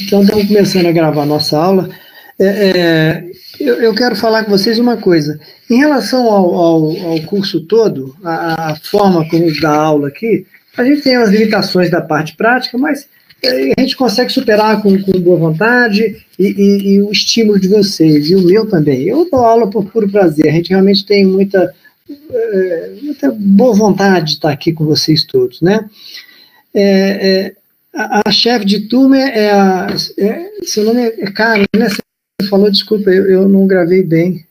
Então, estamos começando a gravar a nossa aula. Eu quero falar com vocês uma coisa. Em relação ao curso todo, a forma como dá aula aqui, a gente tem as limitações da parte prática, mas a gente consegue superar com boa vontade e o estímulo de vocês, e o meu também. Eu dou aula por puro prazer, a gente realmente tem muita boa vontade de estar aqui com vocês todos, né? A chefe de turma seu nome é Karen, né? Você falou, desculpa, eu não gravei bem.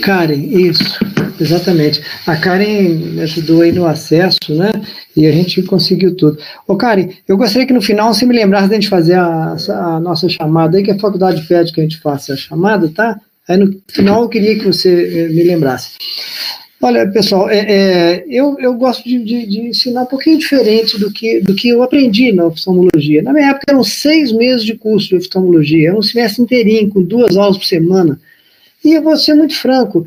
Karen, isso, exatamente. A Karen me ajudou aí no acesso, né? E a gente conseguiu tudo. Ô, Karen, eu gostaria que no final você me lembrasse de a gente fazer a nossa chamada aí, que a faculdade pede que a gente faça a chamada, tá? Aí no final eu queria que você me lembrasse. Olha, pessoal, eu gosto de ensinar um pouquinho diferente do que eu aprendi na oftalmologia. Na minha época eram 6 meses de curso de oftalmologia, era um semestre inteirinho, com 2 aulas por semana. E eu vou ser muito franco,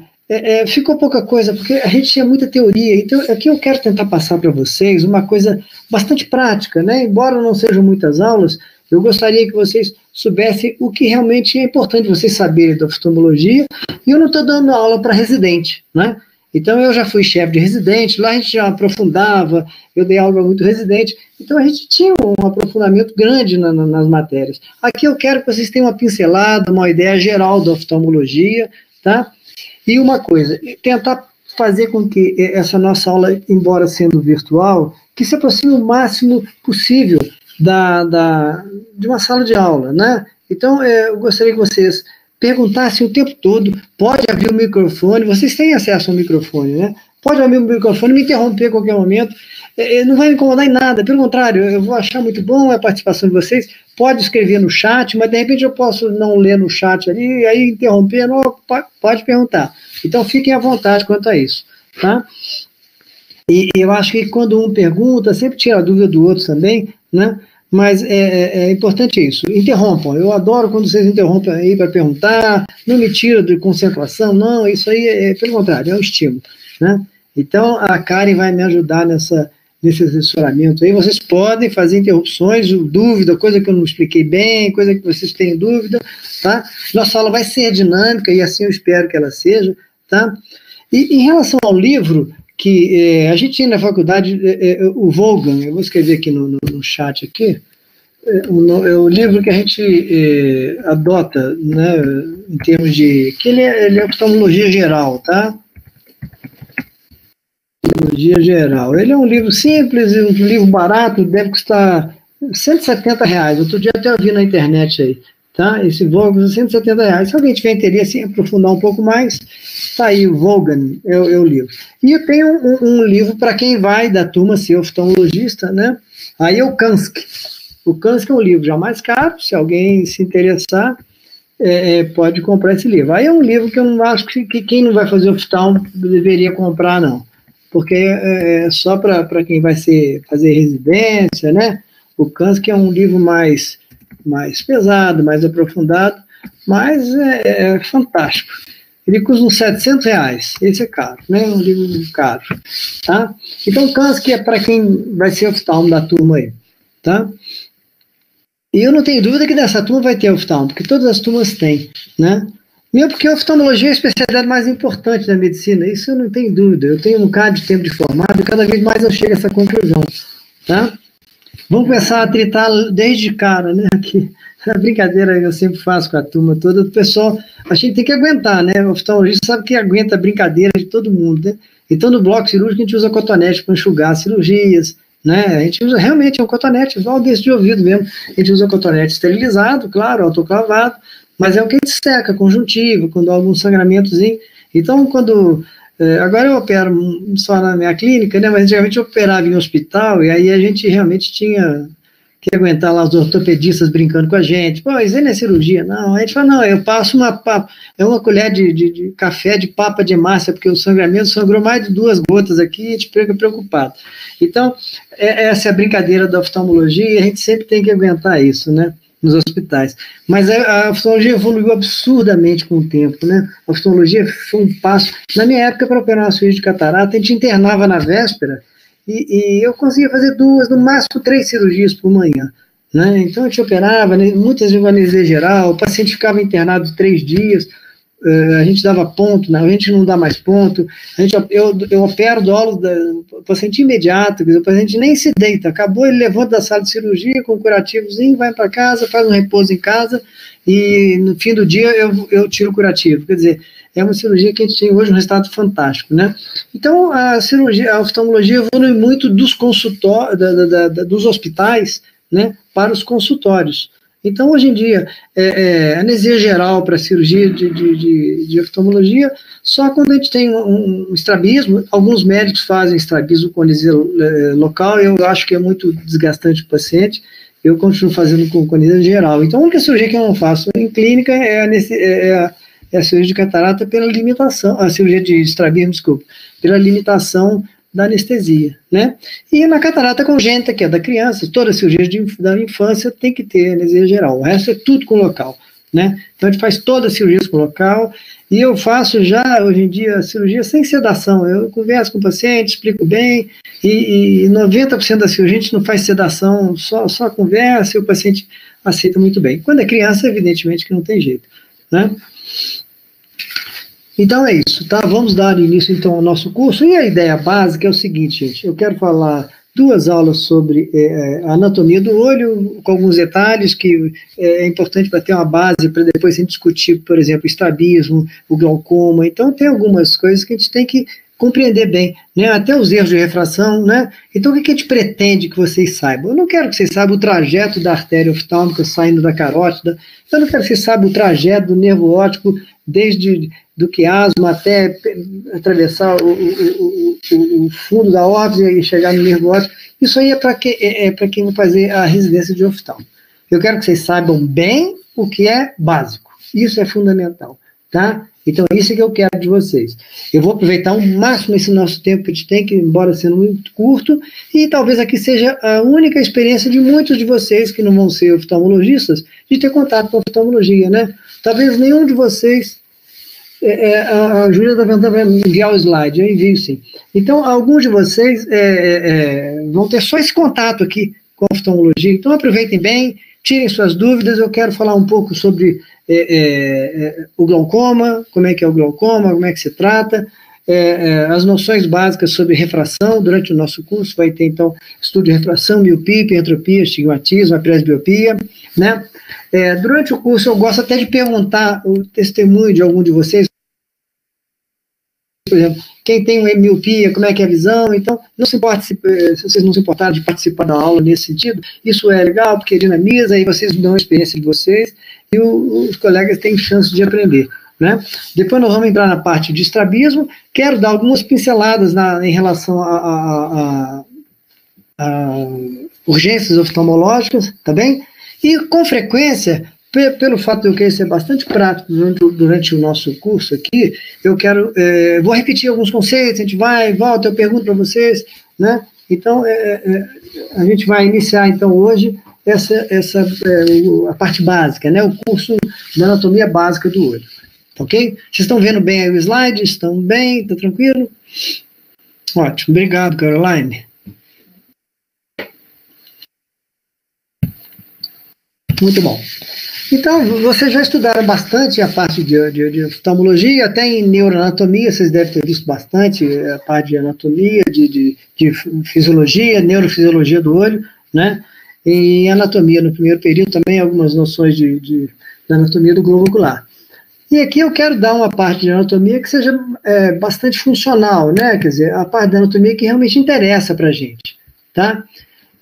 ficou pouca coisa, porque a gente tinha muita teoria. Então, aqui eu quero tentar passar para vocês uma coisa bastante prática, né? Embora não sejam muitas aulas, eu gostaria que vocês soubessem o que realmente é importante vocês saberem da oftalmologia. E eu não estou dando aula para residente, né? Então, eu já fui chefe de residente, lá a gente já aprofundava, eu dei aula para muito residente, então a gente tinha um aprofundamento grande nas matérias. Aqui eu quero que vocês tenham uma pincelada, uma ideia geral da oftalmologia, tá? E uma coisa, tentar fazer com que essa nossa aula, embora sendo virtual, que se aproxime o máximo possível de uma sala de aula, né? Então, eu gostaria que vocês perguntassem o tempo todo, pode abrir o microfone, vocês têm acesso ao microfone, né? Pode abrir o microfone, me interromper a qualquer momento, não vai me incomodar em nada, pelo contrário, eu vou achar muito bom a participação de vocês, pode escrever no chat, mas de repente eu posso não ler no chat ali, aí interromper, não, pode perguntar. Então fiquem à vontade quanto a isso, tá? E eu acho que quando um pergunta, sempre tira a dúvida do outro também, né? Mas é importante isso. Interrompam. Eu adoro quando vocês interrompem aí para perguntar, não me tira de concentração, não, isso aí pelo contrário, é um estímulo, né? Então, a Karen vai me ajudar nesse assessoramento aí. Vocês podem fazer interrupções, dúvida, coisa que eu não expliquei bem, coisa que vocês têm dúvida, tá? Nossa aula vai ser dinâmica e assim eu espero que ela seja, tá? E em relação ao livro, que a gente tinha na faculdade, o Vaughan, eu vou escrever aqui no chat aqui, o livro que a gente adota, né, em termos de, que ele é oftalmologia geral, tá? Oftalmologia geral. Ele é um livro simples, um livro barato, deve custar R$170. Outro dia até eu vi na internet aí, tá? Esse Vaughan, R$170. Se alguém tiver interesse em aprofundar um pouco mais, tá aí, o Vaughan é o livro. E eu tenho um livro para quem vai da turma ser oftalmologista, né? Aí é o Kansky. O Kansky é um livro já mais caro, se alguém se interessar, pode comprar esse livro. Aí é um livro que eu não acho que quem não vai fazer oftalmo deveria comprar, não. Porque é só para quem vai fazer residência, né? O Kansky é um livro mais pesado, mais aprofundado, mas é fantástico. Ele custa uns R$700, esse é caro, né? Um livro caro, tá? Então, o Kansky é para quem vai ser oftalmo da turma aí, tá? E eu não tenho dúvida que dessa turma vai ter oftalmo, porque todas as turmas têm, né? Mesmo porque a oftalmologia é a especialidade mais importante da medicina, isso eu não tenho dúvida. Eu tenho um bocado de tempo de formado e cada vez mais eu chego a essa conclusão, tá? Vamos começar a tritar desde cara, né? Aqui. A brincadeira eu sempre faço com a turma toda, o pessoal, a gente tem que aguentar, né? O oftalmologista sabe que aguenta a brincadeira de todo mundo, né? Então, no bloco cirúrgico, a gente usa cotonete para enxugar cirurgias, né? A gente usa realmente um cotonete, igual desse de ouvido mesmo. A gente usa cotonete esterilizado, claro, autoclavado, mas é o que a gente seca, conjuntivo, quando há algum sangramentozinho. Então, agora eu opero só na minha clínica, né? Mas antigamente eu operava em hospital, e aí a gente realmente tinha que aguentar lá os ortopedistas brincando com a gente. Pô, isso aí não é cirurgia, não. Aí a gente fala, não, eu passo uma colher de café de papa de hemácia, porque o sangramento sangrou mais de 2 gotas aqui, a gente fica preocupado. Então, essa é a brincadeira da oftalmologia, e a gente sempre tem que aguentar isso, né? nos hospitais. Mas a oftalmologia evoluiu absurdamente com o tempo, né? A oftalmologia foi um passo. Na minha época, para operar uma cirurgia de catarata, a gente internava na véspera e eu conseguia fazer 2, no máximo 3 cirurgias por manhã. Né? Então, a gente operava, né, muitas vezes anestesia geral, o paciente ficava internado 3 dias, a gente dava ponto, a gente não dá mais ponto, eu opero o paciente imediato, o paciente nem se deita, acabou, ele levanta da sala de cirurgia com um curativozinho, vai para casa, faz um repouso em casa, e no fim do dia eu tiro o curativo. Quer dizer, é uma cirurgia que a gente tem hoje um resultado fantástico, né? Então, a oftalmologia evolui muito dos consultórios, dos hospitais, né, para os consultórios. Então, hoje em dia, anestesia geral para cirurgia de oftalmologia, só quando a gente tem um estrabismo, alguns médicos fazem estrabismo com anestesia local, eu acho que é muito desgastante para o paciente, eu continuo fazendo com anestesia geral. Então, a única cirurgia que eu não faço em clínica é a cirurgia de catarata pela limitação, a cirurgia de estrabismo, desculpa, pela limitação da anestesia, né? E na catarata congênita, que é da criança, toda cirurgia da infância tem que ter anestesia geral, o resto é tudo com local, né? Então a gente faz todas as cirurgias com local, e eu faço já, hoje em dia, a cirurgia sem sedação, eu converso com o paciente, explico bem, e 90% da cirurgia a gente não faz sedação, só conversa, e o paciente aceita muito bem. Quando é criança, evidentemente que não tem jeito, né? Então é isso, tá? Vamos dar início então ao nosso curso, e a ideia básica é o seguinte, gente, eu quero falar 2 aulas sobre a anatomia do olho, com alguns detalhes que é importante para ter uma base, para depois a gente discutir, por exemplo, o estrabismo, o glaucoma, então tem algumas coisas que a gente tem que compreender bem, né? Até os erros de refração, né? Então o que a gente pretende que vocês saibam? Eu não quero que vocês saibam o trajeto da artéria oftálmica saindo da carótida, eu não quero que vocês saibam o trajeto do nervo óptico, desde do quiasma até atravessar o fundo da órbita e chegar no nervo óptico. Isso aí é para quem vai fazer a residência de oftalmo. Eu quero que vocês saibam bem o que é básico. Isso é fundamental, tá? Então, é isso que eu quero de vocês. Eu vou aproveitar ao máximo esse nosso tempo que a gente tem, que embora sendo muito curto, e talvez aqui seja a única experiência de muitos de vocês que não vão ser oftalmologistas, de ter contato com a oftalmologia, né? Talvez nenhum de vocês. A Júlia está tentando enviar o slide, eu envio sim. Então, alguns de vocês vão ter só esse contato aqui com a oftalmologia, então aproveitem bem, tirem suas dúvidas, eu quero falar um pouco sobre o glaucoma, como é que é o glaucoma, como é que se trata, as noções básicas sobre refração. Durante o nosso curso vai ter, então, estudo de refração, miopia, hipermetropia, astigmatismo, a presbiopia, né? Durante o curso eu gosto até de perguntar o testemunho de algum de vocês, por exemplo, quem tem miopia, como é que é a visão, então, não se importa se vocês não se importaram de participar da aula nesse sentido, isso é legal, porque dinamiza, aí vocês dão a experiência de vocês, e os colegas têm chance de aprender, né? Depois nós vamos entrar na parte de estrabismo, quero dar algumas pinceladas em relação a urgências oftalmológicas, tá bem? E, com frequência, pelo fato de eu querer ser bastante prático durante o nosso curso aqui, eu vou repetir alguns conceitos, a gente vai, volta, eu pergunto para vocês, né? Então, a gente vai iniciar, então, hoje, a parte básica, né? O curso da anatomia básica do olho, ok? Vocês estão vendo bem aí o slide? Estão bem? Está tranquilo? Ótimo, obrigado, Caroline. Muito bom. Então, vocês já estudaram bastante a parte de oftalmologia, até em neuroanatomia, vocês devem ter visto bastante a parte de anatomia, de fisiologia, neurofisiologia do olho, né? E anatomia no primeiro período também, algumas noções da anatomia do globo ocular. E aqui eu quero dar uma parte de anatomia que seja bastante funcional, né? Quer dizer, a parte da anatomia que realmente interessa para a gente, tá?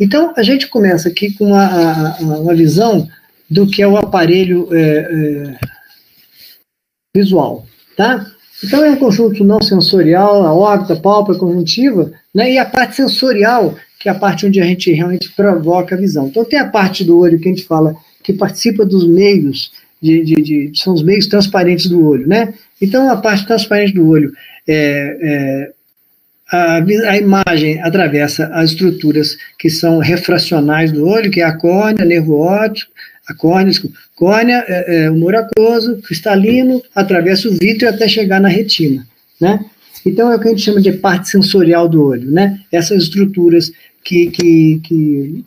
Então, a gente começa aqui com uma visão do que é o aparelho visual, tá? Então, é um conjunto não sensorial, a órbita, a pálpebra, a conjuntiva, né? E a parte sensorial, que é a parte onde a gente realmente provoca a visão. Então, tem a parte do olho que a gente fala que participa dos meios, são os meios transparentes do olho, né? Então, a parte transparente do olho a imagem atravessa as estruturas que são refracionais do olho, que é a córnea, nervo óptico, a córnea, córnea, humor aquoso, cristalino, atravessa o vítreo até chegar na retina, né? Então é o que a gente chama de parte sensorial do olho, né? Essas estruturas que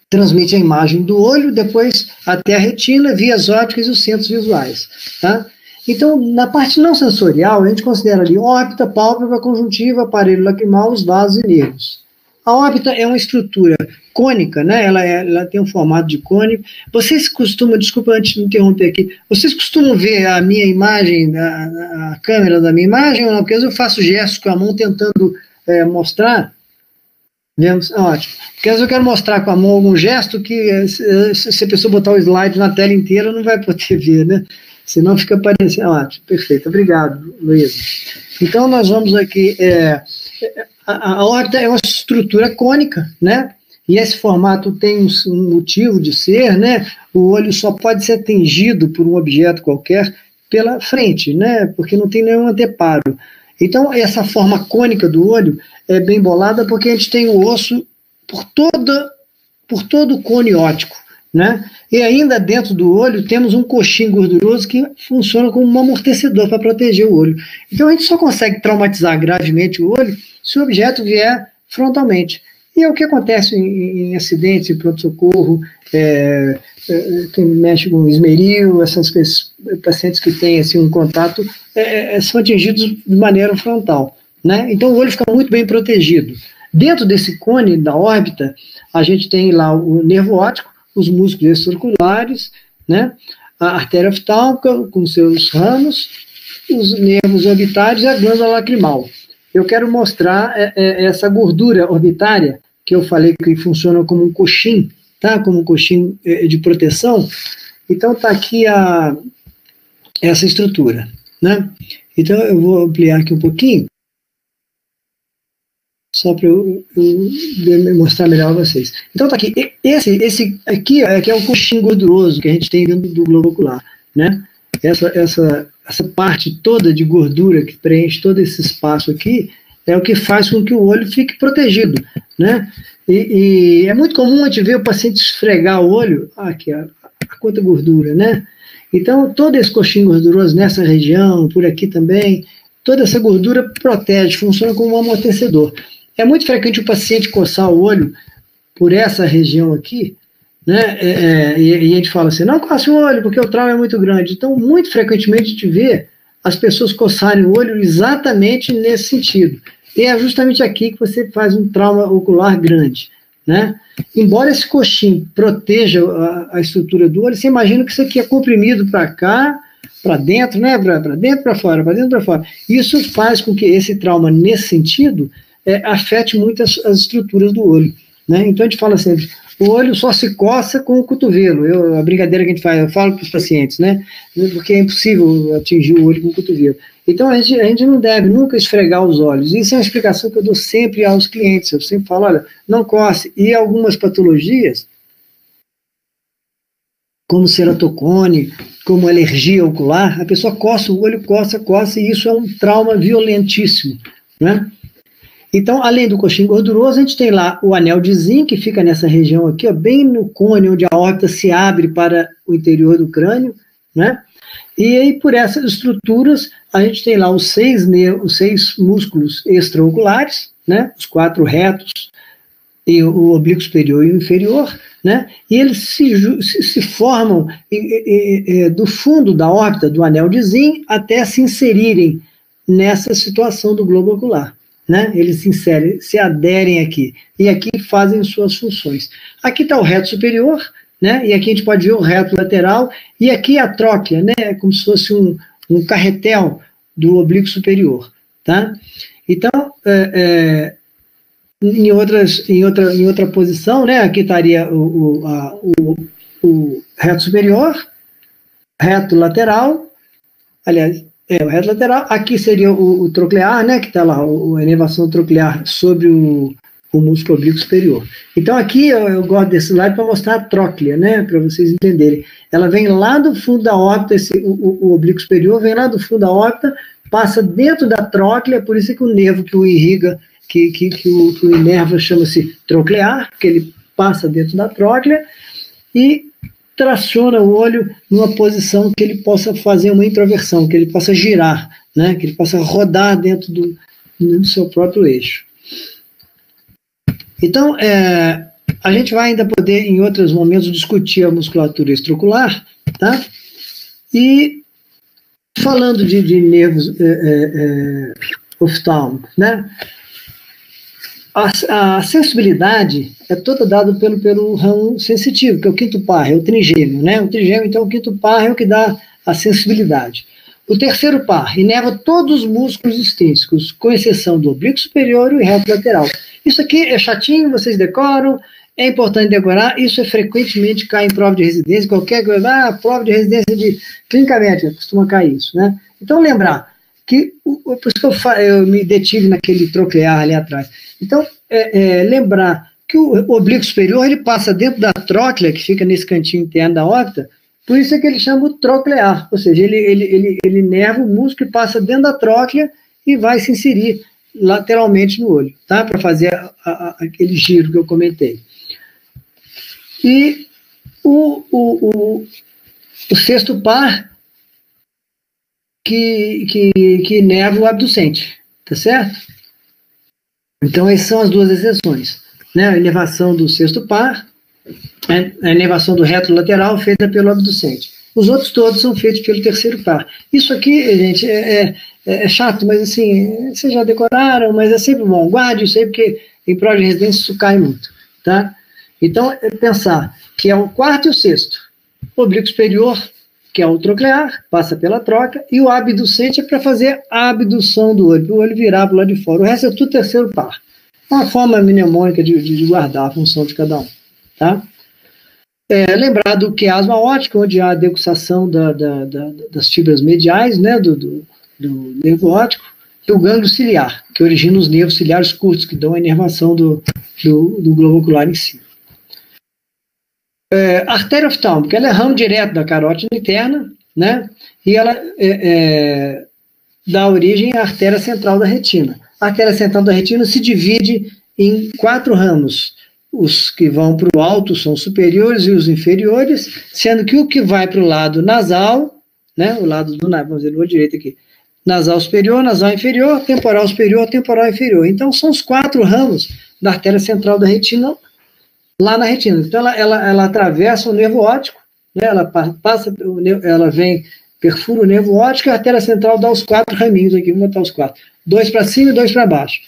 transmitem a imagem do olho, depois até a retina, vias ópticas e os centros visuais, tá? Então, na parte não sensorial, a gente considera ali órbita, pálpebra, conjuntiva, aparelho lacrimal, os vasos e nervos. A órbita é uma estrutura cônica, né? Ela tem um formato de cônico. Vocês costumam, desculpa antes de interromper aqui, vocês costumam ver a minha imagem, a câmera da minha imagem ou não? Porque às vezes eu faço gestos com a mão tentando mostrar. Vemos? Ótimo. Porque às vezes eu quero mostrar com a mão algum gesto que se a pessoa botar o slide na tela inteira não vai poder ver, né? Senão fica parecendo. Ótimo, perfeito. Obrigado, Luísa. Então nós vamos aqui. A órbita é uma estrutura cônica, né? E esse formato tem um motivo de ser, né? O olho só pode ser atingido por um objeto qualquer pela frente, né? Porque não tem nenhum anteparo. Então, essa forma cônica do olho é bem bolada porque a gente tem o osso por todo o cone óptico, né? E ainda dentro do olho temos um coxim gorduroso que funciona como um amortecedor para proteger o olho. Então, a gente só consegue traumatizar gravemente o olho se o objeto vier frontalmente. E é o que acontece em acidentes, em pronto-socorro, quem mexe com esmeril, essas pacientes que têm assim, um contato, são atingidos de maneira frontal, né? Então o olho fica muito bem protegido. Dentro desse cone da órbita, a gente tem lá o nervo óptico, os músculos extraoculares, né? A artéria oftálmica com seus ramos, os nervos orbitários e a glândula lacrimal. Eu quero mostrar essa gordura orbitária, que eu falei que funciona como um coxim, tá? Como um coxim de proteção. Então, está aqui essa estrutura, né? Então, eu vou ampliar aqui um pouquinho, só para eu mostrar melhor a vocês. Então, está aqui. Esse aqui que é o coxim gorduroso que a gente tem dentro do globo ocular, né? Essa parte toda de gordura que preenche todo esse espaço aqui é o que faz com que o olho fique protegido, né? E é muito comum a gente ver o paciente esfregar o olho, aqui, a quanta gordura, né? Então, todo esse coxim gorduroso nessa região, por aqui também, toda essa gordura protege, funciona como um amortecedor. É muito frequente o paciente coçar o olho por essa região aqui, né? E a gente fala assim, não coce o olho porque o trauma é muito grande. Então, muito frequentemente a gente vê as pessoas coçarem o olho exatamente nesse sentido. E é justamente aqui que você faz um trauma ocular grande, né? Embora esse coxim proteja a estrutura do olho, você imagina que isso aqui é comprimido para cá, para dentro, né? Para dentro, para fora, para dentro, para fora. Isso faz com que esse trauma, nesse sentido, afete muito as estruturas do olho, né? Então a gente fala sempre, o olho só se coça com o cotovelo. A brincadeira que a gente faz, eu falo para os pacientes, né? Porque é impossível atingir o olho com o cotovelo. Então a gente não deve nunca esfregar os olhos. Isso é uma explicação que eu dou sempre aos clientes. Eu sempre falo, olha, não coce. E algumas patologias, como ceratocone, como alergia ocular, a pessoa coça o olho, coça, e isso é um trauma violentíssimo, né? Então, além do coxim gorduroso, a gente tem lá o anel de Zinc, que fica nessa região aqui, ó, bem no cone, onde a órbita se abre para o interior do crânio, né? E aí, por essas estruturas, a gente tem lá os 6 músculos extraoculares, né? Os 4 retos, e o oblíquo superior e o inferior, né? E eles se formam do fundo da órbita do anel de Zinc até se inserirem nessa situação do globo ocular. Né? Eles se inserem, se aderem aqui, e aqui fazem suas funções. Aqui está o reto superior, né? E aqui a gente pode ver o reto lateral, e aqui a tróclea, né? É como se fosse um carretel do oblíquo superior. Tá? Então, em outra posição, né? Aqui estaria o reto superior, reto lateral, aliás, o reto lateral, aqui seria o troclear, né, que está lá, a inervação troclear sobre o músculo oblíquo superior. Então aqui eu gosto desse slide para mostrar a tróclea, né, para vocês entenderem. Ela vem lá do fundo da órbita, o oblíquo superior vem lá do fundo da órbita, passa dentro da tróclea, por isso que o nervo que o irriga, que o inerva chama-se troclear, porque ele passa dentro da tróclea, e traciona o olho numa posição que ele possa fazer uma introversão, que ele possa girar, né, que ele possa rodar dentro do seu próprio eixo. Então, a gente vai ainda poder, em outros momentos, discutir a musculatura extraocular, tá? E falando de nervos oftálmicos, né? A sensibilidade é toda dada pelo ramo sensitivo, que é o quinto par, é o trigêmeo, né? O trigêmeo, então, o quinto par é o que dá a sensibilidade. O terceiro par inerva todos os músculos extrínsecos, com exceção do oblíquo superior e o reto lateral. Isso aqui é chatinho, vocês decoram, é importante decorar, isso frequentemente cai em prova de residência, qualquer coisa, prova de residência de clínica médica, costuma cair isso, né? Então, lembrar que, por isso que eu me detive naquele troclear ali atrás. Então, lembrar que o oblíquo superior, ele passa dentro da tróclea, que fica nesse cantinho interno da órbita, por isso é que ele chama o troclear, ou seja, ele inerva o músculo e passa dentro da tróclea e vai se inserir lateralmente no olho, tá? Para fazer aquele giro que eu comentei. E o sexto par que inerva o abducente, tá certo? Então, essas são as duas exceções, né? A inervação do sexto par, a inervação do reto lateral feita pelo abducente. Os outros todos são feitos pelo terceiro par. Isso aqui, gente, é chato, mas assim, vocês já decoraram, mas é sempre bom. Guarde isso aí, porque em prova de residência isso cai muito, tá? Então, pensar que é o quarto e o sexto. O oblíquo superior, que é o troclear, passa pela troca, e o abducente é para fazer a abdução do olho, para o olho virar para o lado de fora. O resto é tudo terceiro par. É uma forma mnemônica de guardar a função de cada um, tá? Lembrar do quiasma óptico, onde há a decusação das fibras mediais, né, do nervo óptico, e o gânglio ciliar, que origina os nervos ciliares curtos, que dão a inervação do globo ocular em si. A artéria oftálmica, ela é ramo direto da carótida interna, né, e ela dá origem à artéria central da retina. A artéria central da retina se divide em 4 ramos. Os que vão para o alto são os superiores e os inferiores, sendo que o que vai para o lado nasal, né, o lado do, vamos dizer, no olho direito aqui, nasal superior, nasal inferior, temporal superior, temporal inferior. Então, são os 4 ramos da artéria central da retina, lá na retina. Então, ela atravessa o nervo óptico, né, ela vem, perfura o nervo óptico, e a artéria central dá os 4 raminhos aqui, vou botar os 4. 2 para cima e 2 para baixo.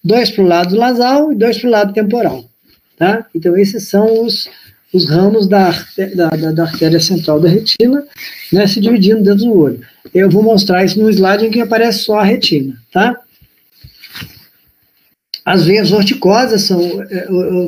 2 para o lado nasal e 2 para o lado temporal. Tá? Então, esses são os ramos da artéria central da retina, né, se dividindo dentro do olho. Eu vou mostrar isso no slide em que aparece só a retina. Tá? As veias vorticosas são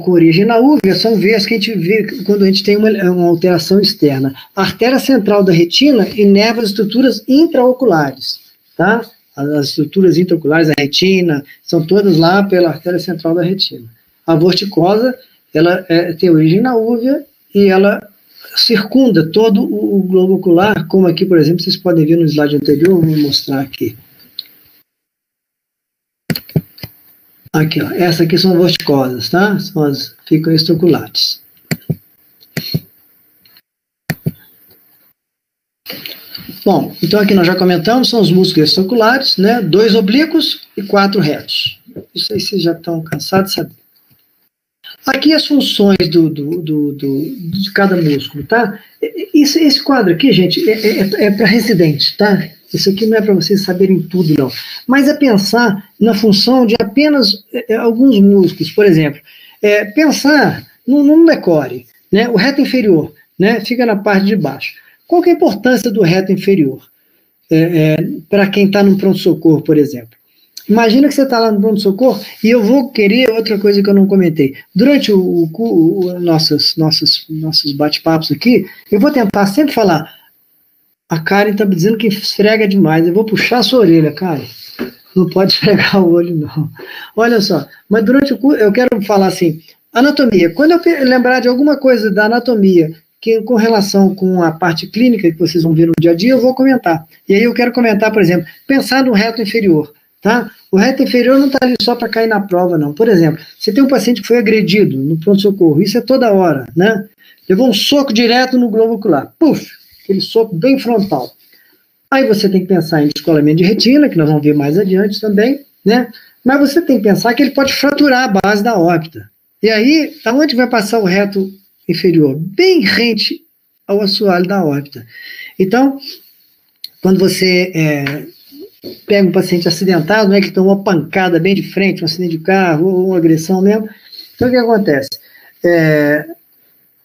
com origem na úvea, são veias que a gente vê quando a gente tem uma alteração externa. A artéria central da retina inerva as estruturas intraoculares. Tá? As estruturas intraoculares da retina são todas lá pela artéria central da retina. A vorticosa, ela tem origem na úvea e ela circunda todo o globo ocular, como aqui, por exemplo, vocês podem ver no slide anterior, vou mostrar aqui. Aqui, ó, essa aqui são vorticosas, tá? São as ficam extraoculares. Bom, então aqui nós já comentamos, são os músculos extraoculares, né? 2 oblíquos e 4 retos. Isso aí vocês já estão cansados de saber. Aqui as funções de cada músculo, tá? Esse quadro aqui, gente, é para residente, tá? Isso aqui não é para vocês saberem tudo, não. Mas é pensar na função de apenas alguns músculos. Por exemplo, pensar num decore, né? O reto inferior, né? Fica na parte de baixo. Qual que é a importância do reto inferior? Para quem está no pronto-socorro, por exemplo. Imagina que você está lá no pronto-socorro e eu vou querer outra coisa que eu não comentei. Durante nossos bate-papos aqui, eu vou tentar sempre falar, a Karen está dizendo que esfrega demais, eu vou puxar a sua orelha, Karen. Não pode esfregar o olho, não. Olha só, mas durante o curso, eu quero falar assim, anatomia. Quando eu lembrar de alguma coisa da anatomia, que com relação com a parte clínica que vocês vão ver no dia a dia, eu vou comentar. E aí eu quero comentar, por exemplo, pensar no reto inferior. Tá? O reto inferior não está ali só para cair na prova, não. Por exemplo, você tem um paciente que foi agredido no pronto-socorro, isso é toda hora, né? levou um soco direto no globo ocular. Puf! Aquele soco bem frontal. Aí você tem que pensar em descolamento de retina, que nós vamos ver mais adiante também, né? Mas você tem que pensar que ele pode fraturar a base da órbita. E aí, aonde vai passar o reto inferior? Bem rente ao assoalho da órbita. Então, quando você pega um paciente acidentado, né, que tomou uma pancada bem de frente, um acidente de carro, ou uma agressão mesmo, então o que acontece?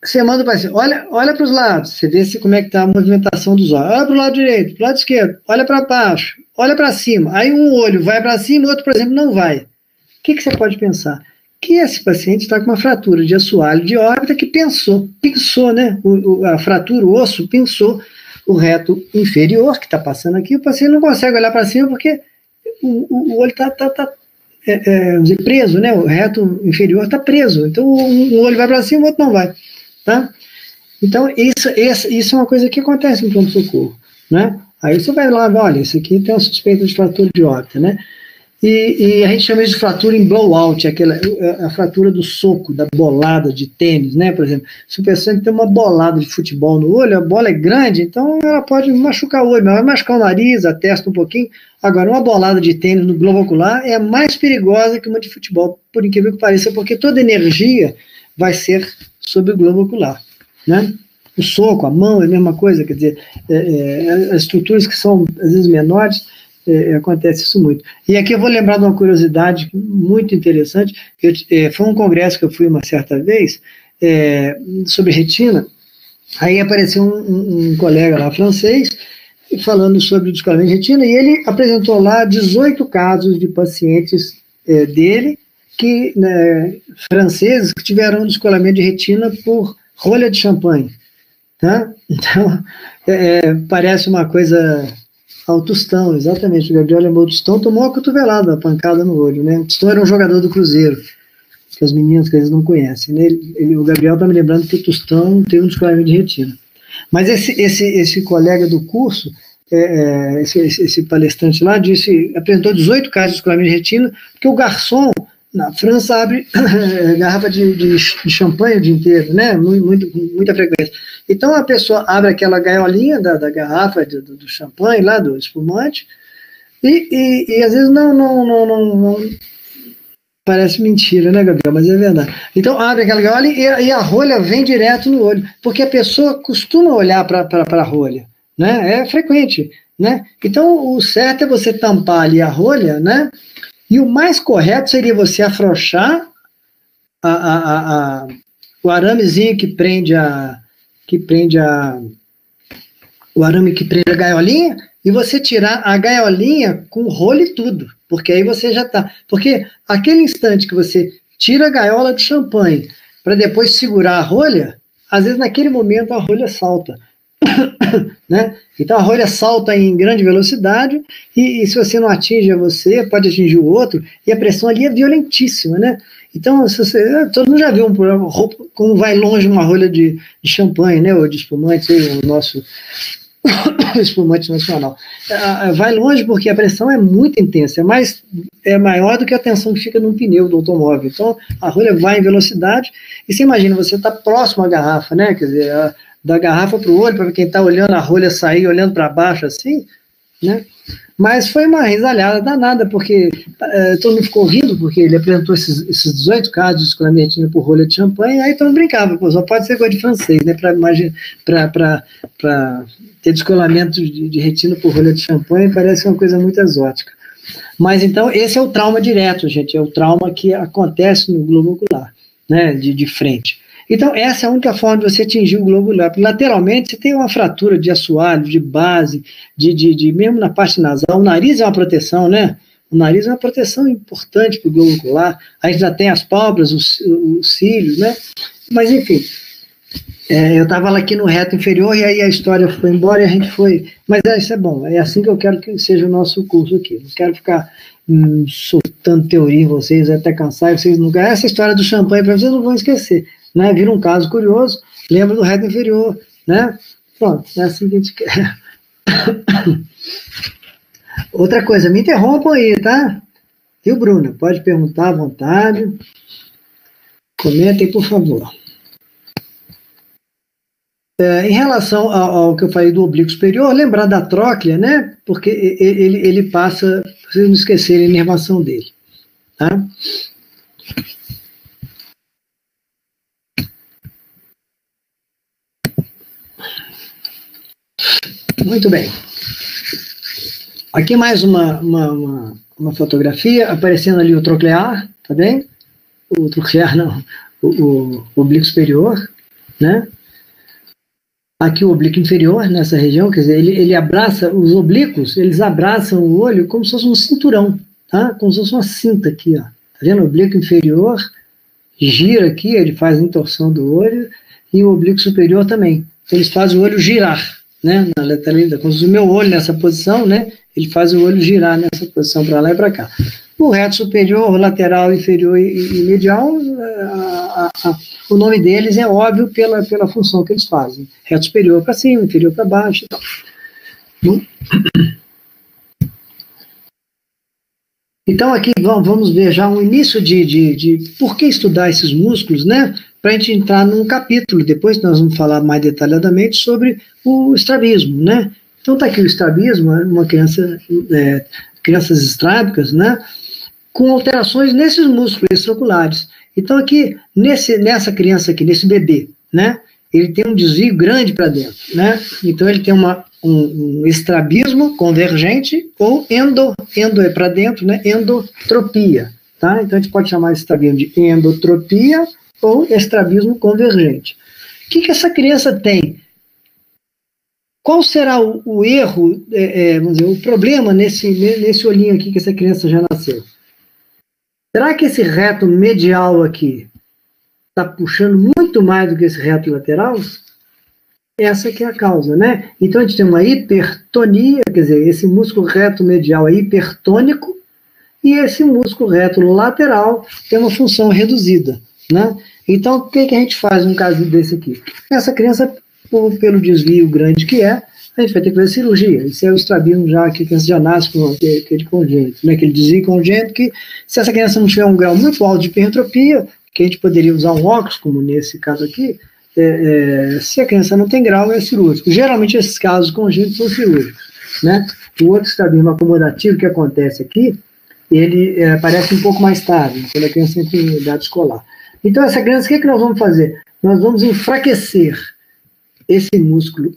Você manda o paciente, olha para os lados, você vê como é que está a movimentação dos olhos. Olha para o lado direito, para o lado esquerdo, olha para baixo, olha para cima. Aí um olho vai para cima, o outro, por exemplo, não vai. O que você pode pensar? Que esse paciente está com uma fratura de assoalho de órbita que pinçou, né? A fratura, o osso pinçou o reto inferior, que está passando aqui. O paciente não consegue olhar para cima porque o olho está preso, né? O reto inferior está preso. Então, um olho vai para cima, o outro não vai. Tá? Então, isso é uma coisa que acontece no pronto-socorro, né? Aí você vai lá, olha, isso aqui tem uma suspeita de fratura de órbita, né? E a gente chama isso de fratura em blowout, a fratura do soco, da bolada de tênis, né? Por exemplo, se o paciente tem uma bolada de futebol no olho, a bola é grande, então ela pode machucar o olho, mas vai machucar o nariz, a testa um pouquinho. Agora, uma bolada de tênis no globo ocular é mais perigosa que uma de futebol, por incrível que pareça, porque toda energia vai ser sobre o globo ocular, né? O soco, a mão é a mesma coisa, quer dizer, as estruturas que são, às vezes, menores, acontece isso muito. E aqui eu vou lembrar de uma curiosidade muito interessante, foi um congresso que eu fui uma certa vez, sobre retina, aí apareceu um colega lá francês, falando sobre o descolamento de retina, e ele apresentou lá 18 casos de pacientes dele, franceses, que tiveram descolamento de retina por rolha de champanhe. Tá? Então, parece uma coisa ao Tostão, exatamente. O Gabriel lembrou do Tostão, tomou uma cotovelada, uma pancada no olho. Né? O Tostão era um jogador do Cruzeiro, que os meninos que eles não conhecem. Né? O Gabriel está me lembrando que o Tostão teve um descolamento de retina. Mas esse colega do curso, esse palestrante lá, apresentou 18 casos de descolamento de retina, porque o garçom na França abre garrafa de champanhe o dia inteiro, né? Muita frequência. Então a pessoa abre aquela gaiolinha da garrafa do champanhe, lá do espumante, e às vezes não parece mentira, né, Gabriel? Mas é verdade. Então abre aquela gaiola e a rolha vem direto no olho, porque a pessoa costuma olhar para a rolha, né? É frequente, né? Então o certo é você tampar ali a rolha, né? E o mais correto seria você afrouxar o aramezinho que prende o arame que prende a gaiolinha, e você tirar a gaiolinha com o rolo e tudo, porque aí você já está. Porque aquele instante que você tira a gaiola de champanhe para depois segurar a rolha, às vezes naquele momento a rolha salta. Né? Então a rolha salta em grande velocidade e se você não atinge você, pode atingir o outro, e a pressão ali é violentíssima, né? Então, todo mundo já viu como vai longe uma rolha de champanhe, né? Ou de espumante, o nosso espumante nacional. Vai longe porque a pressão é muito intensa, é maior do que a tensão que fica num pneu do automóvel. Então a rolha vai em velocidade, e você imagina, você está próximo à garrafa, né? Quer dizer, da garrafa para o olho, para quem está olhando a rolha sair, olhando para baixo assim, né? Mas foi uma risalhada danada, porque todo mundo ficou rindo, porque ele apresentou esses 18 casos de descolamento de retina por rolha de champanhe, aí todo mundo brincava, pô, só pode ser coisa de francês, né? Para ter descolamento de retina por rolha de champanhe, parece uma coisa muito exótica. Mas então, esse é o trauma direto, gente, é o trauma que acontece no globo ocular, né? De frente. Então, essa é a única forma de você atingir o globo ocular. Lateralmente, você tem uma fratura de assoalho, de base, mesmo na parte nasal. O nariz é uma proteção, né? O nariz é uma proteção importante para o globo ocular. A gente já tem as pálpebras, os cílios, né? Mas, enfim, eu estava lá aqui no reto inferior e aí a história foi embora e a gente foi... Mas isso é bom, é assim que eu quero que seja o nosso curso aqui. Não quero ficar soltando teoria em vocês até cansar, vocês nunca... Essa história do champanhe para vocês não vão esquecer. Né, vira um caso curioso, lembra do reto inferior, né? Pronto, é assim que a gente quer. Outra coisa, me interrompam aí, tá? Viu, Bruna? Pode perguntar à vontade. Comentem, por favor. Em relação ao que eu falei do oblíquo superior, lembrar da tróclea, né? Porque ele passa, pra vocês não esquecerem a inervação dele. Tá? Muito bem. Aqui mais uma fotografia, aparecendo ali o troclear, tá bem? O troclear não, o oblíquo superior, né? Aqui o oblíquo inferior, nessa região, quer dizer, ele abraça, os oblíquos, eles abraçam o olho como se fosse um cinturão, tá? Como se fosse uma cinta aqui, ó. Tá vendo? O oblíquo inferior gira aqui, ele faz a entorção do olho, e o oblíquo superior também. Eles fazem o olho girar, né? Na lateralidade. Como se o meu olho nessa posição, né? Ele faz o olho girar nessa posição para lá e para cá. O reto superior, lateral, inferior e medial, o nome deles é óbvio pela função que eles fazem. Reto superior para cima, inferior para baixo e tal. Então aqui vamos ver já um início de por que estudar esses músculos, né? Para a gente entrar num capítulo, depois nós vamos falar mais detalhadamente sobre o estrabismo, né? Então está aqui o estrabismo, uma crianças estrábicas, né? Com alterações nesses músculos extraoculares. Então aqui, nessa criança aqui, nesse bebê, né? Ele tem um desvio grande para dentro, né? Então ele tem um estrabismo convergente ou endo é para dentro, né? Endotropia, tá? Então a gente pode chamar esse estrabismo de endotropia ou estrabismo convergente. O que essa criança tem? Qual será o erro, vamos dizer, o problema nesse olhinho aqui que essa criança já nasceu? Será que esse reto medial aqui está puxando muito mais do que esse reto lateral? Essa que é a causa, né? Então a gente tem uma hipertonia, quer dizer, esse músculo reto medial é hipertônico e esse músculo reto lateral tem uma função reduzida, né? Então o que a gente faz num caso desse aqui? Essa criança, pelo desvio grande que a gente vai ter que fazer cirurgia. Isso é o estrabismo já que a criança já nasce com aquele congênito, né? Aquele desvio congênito que, se essa criança não tiver um grau muito alto de hipertropia, que a gente poderia usar um óculos, como nesse caso aqui, se a criança não tem grau, é cirúrgico. Geralmente esses casos congênitos são cirúrgicos, né? O outro estrabismo acomodativo que acontece aqui, ele parece um pouco mais tarde, quando a criança entra em idade escolar. Então essa criança, o que nós vamos fazer? Nós vamos enfraquecer esse músculo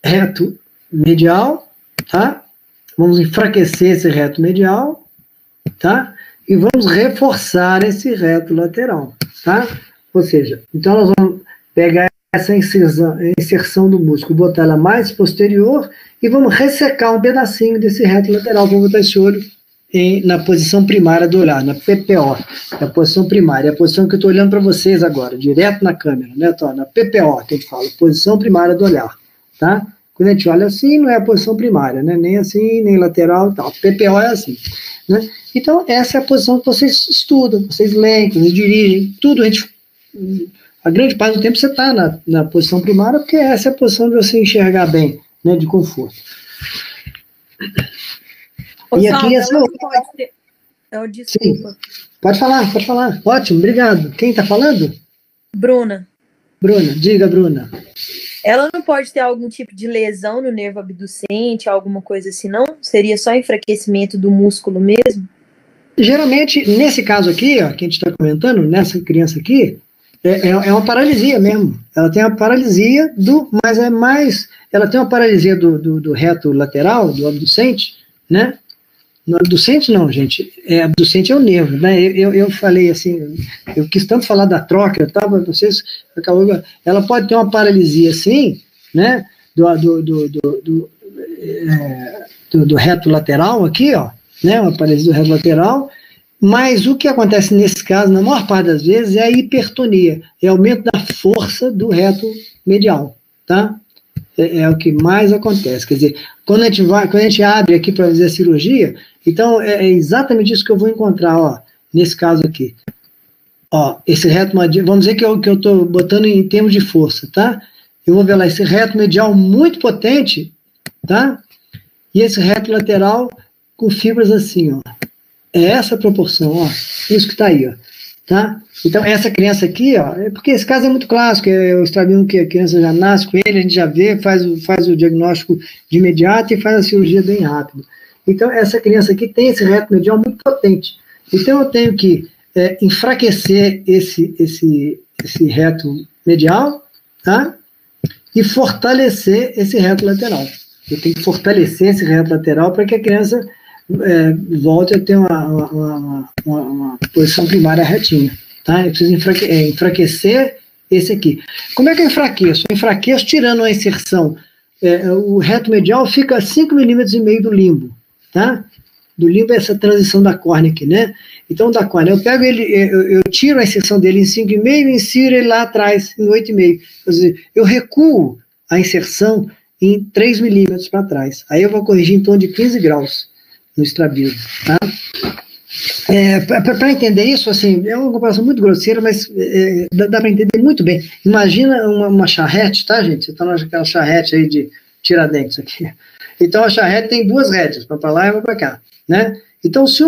reto medial, tá? Vamos enfraquecer esse reto medial, tá? E vamos reforçar esse reto lateral, tá? Ou seja, então nós vamos pegar essa inserção do músculo, botar ela mais posterior e vamos ressecar um pedacinho desse reto lateral. Vamos botar esse olho na posição primária do olhar, na PPO, na posição primária, a posição que eu estou olhando para vocês agora, direto na câmera, né? Tô, na PPO, que a gente fala, posição primária do olhar, tá? Quando a gente olha assim, não é a posição primária, né? Nem assim, nem lateral e tal. PPO é assim, né? Então, essa é a posição que vocês estudam, vocês leem, que vocês dirigem, tudo. A grande parte do tempo você está na posição primária, porque essa é a posição de você enxergar bem, né? De conforto. Ô, e aqui essa desculpa. Sim. Pode falar. Ótimo, obrigado. Quem está falando? Bruna. Bruna, diga, Bruna. Ela não pode ter algum tipo de lesão no nervo abducente, alguma coisa assim, não? Seria só enfraquecimento do músculo mesmo? Geralmente, nesse caso aqui, ó, que a gente está comentando, nessa criança aqui, é uma paralisia mesmo. Ela tem uma paralisia mas é mais, ela tem uma paralisia do reto lateral, do abducente, né? No abducente não, gente. Abducente é o nervo, né? Eu falei assim, eu quis tanto falar da tróclea, tá? Vocês acabou. Ela pode ter uma paralisia, sim, né? Do reto lateral aqui, ó, né? Uma paralisia do reto lateral. Mas o que acontece nesse caso, na maior parte das vezes, é a hipertonia, é aumento da força do reto medial, tá? É o que mais acontece. Quer dizer, quando a gente abre aqui para fazer a cirurgia, então é exatamente isso que eu vou encontrar, ó, nesse caso aqui. Ó, esse reto medial, vamos dizer que eu estou botando em termos de força, tá? Eu vou ver lá esse reto medial muito potente, tá? E esse reto lateral com fibras assim, ó. É essa a proporção, ó. Isso que está aí, ó. Tá? Então, essa criança aqui, ó, porque esse caso é muito clássico, é o estrabismo que a criança já nasce com ele, a gente já vê, faz o diagnóstico de imediato e faz a cirurgia bem rápido. Então, essa criança aqui tem esse reto medial muito potente. Então, eu tenho que enfraquecer esse reto medial, tá? E fortalecer esse reto lateral. Eu tenho que fortalecer esse reto lateral para que a criança volte a ter uma posição primária retinha. Tá? Eu preciso enfraquecer esse aqui. Como é que eu enfraqueço? Eu enfraqueço tirando a inserção. O reto medial fica a 5,5 milímetros do limbo. Tá? Do limbo é essa transição da córnea aqui, né? Então, da córnea, eu pego ele, eu tiro a inserção dele em 5,5 e insiro ele lá atrás, em 8,5. Quer dizer, eu recuo a inserção em 3 milímetros para trás. Aí eu vou corrigir em torno de 15 graus no estrabismo, tá? Para entender isso, assim, é uma comparação muito grosseira, mas dá para entender muito bem. Imagina uma charrete, tá, gente? Você está naquela charrete aí de Tiradentes aqui. Então, a charrete tem duas rédeas, uma para lá e uma para cá, né? Então, se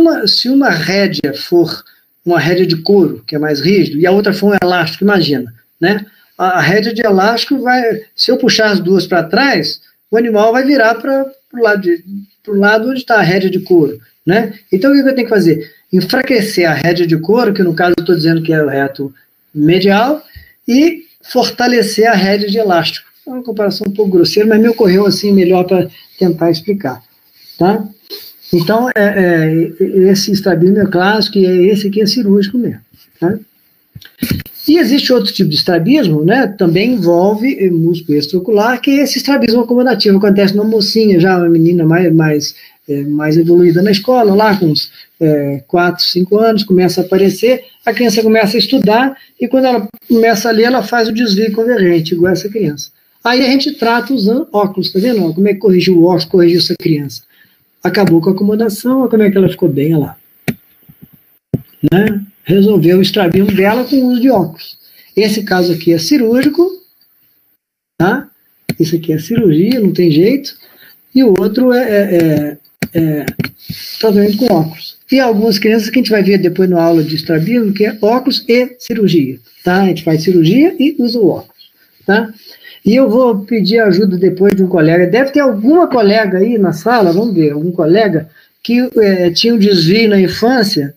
uma rédea for uma rédea de couro, que é mais rígido, e a outra for um elástico, imagina, né? A rédea de elástico vai, se eu puxar as duas para trás, o animal vai virar para o lado onde está a rédea de couro, né? Então, o que eu tenho que fazer? Enfraquecer a rédea de couro, que no caso eu estou dizendo que é o reto medial, e fortalecer a rédea de elástico. É uma comparação um pouco grosseira, mas me ocorreu assim melhor para tentar explicar, tá? Então, esse estrabismo é clássico e esse aqui é cirúrgico mesmo, tá? E existe outro tipo de estrabismo, né? Também envolve músculo extraocular, que é esse estrabismo acomodativo. Acontece numa mocinha, já uma menina mais evoluída na escola, lá com uns 4, 5 anos, começa a aparecer, a criança começa a estudar, e quando ela começa a ler, ela faz o desvio convergente, igual essa criança. Aí a gente trata usando óculos, tá vendo? Como é que corrigiu o óculos, corrigiu essa criança? Acabou com a acomodação, olha como é que ela ficou bem, olha lá. Né? Resolveu o estrabismo dela com o uso de óculos. Esse caso aqui é cirúrgico, tá? Esse aqui é cirurgia, não tem jeito. E o outro é tratamento com óculos. E algumas crianças que a gente vai ver depois na aula de estrabismo, que é óculos e cirurgia, tá? A gente faz cirurgia e usa o óculos, tá? E eu vou pedir ajuda depois de um colega. Deve ter alguma colega aí na sala, vamos ver, algum colega que tinha um desvio na infância.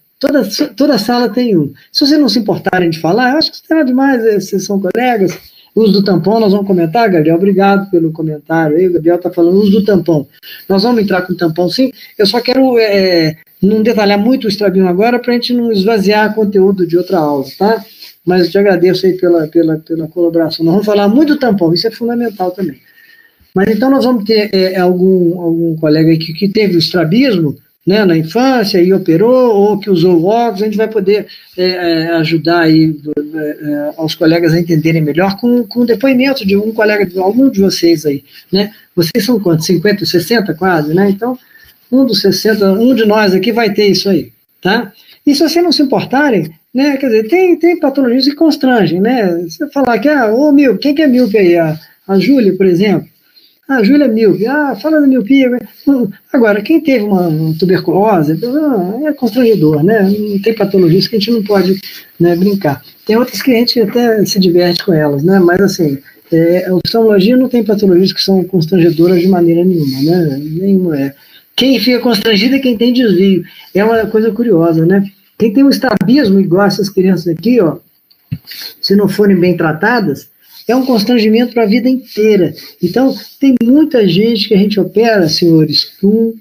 Toda sala tem um. Se vocês não se importarem de falar, eu acho que não é demais, vocês são colegas. O uso do tampão, nós vamos comentar, Gabriel, obrigado pelo comentário aí, o Gabriel está falando uso do tampão. Nós vamos entrar com o tampão sim, eu só quero não detalhar muito o estrabismo agora, para a gente não esvaziar conteúdo de outra aula, tá? Mas eu te agradeço aí pela colaboração. Nós vamos falar muito do tampão, isso é fundamental também. Mas então nós vamos ter algum colega aí que teve o estrabismo, né, na infância e operou, ou que usou o óculos, a gente vai poder ajudar aí aos colegas a entenderem melhor com o depoimento de um colega, de algum de vocês aí, né? Vocês são quantos? 50, 60 quase, né? Então, um dos 60, um de nós aqui vai ter isso aí, tá? E se vocês não se importarem, né, quer dizer, tem patologias que constrangem, né? Você falar que, míope, quem que é míope aí? A Júlia, por exemplo. A Júlia é míope. Fala da miopia. Agora, quem teve uma tuberculose, é constrangedor, né? Não tem patologias que a gente não pode, né, brincar. Tem outras que a gente até se diverte com elas, né? Mas, assim, a oftalmologia não tem patologias que são constrangedoras de maneira nenhuma, né? Nenhuma é. Quem fica constrangido é quem tem desvio. É uma coisa curiosa, né? Quem tem um estrabismo, igual essas crianças aqui, ó, se não forem bem tratadas, é um constrangimento para a vida inteira. Então, tem muita gente que a gente opera, senhores, com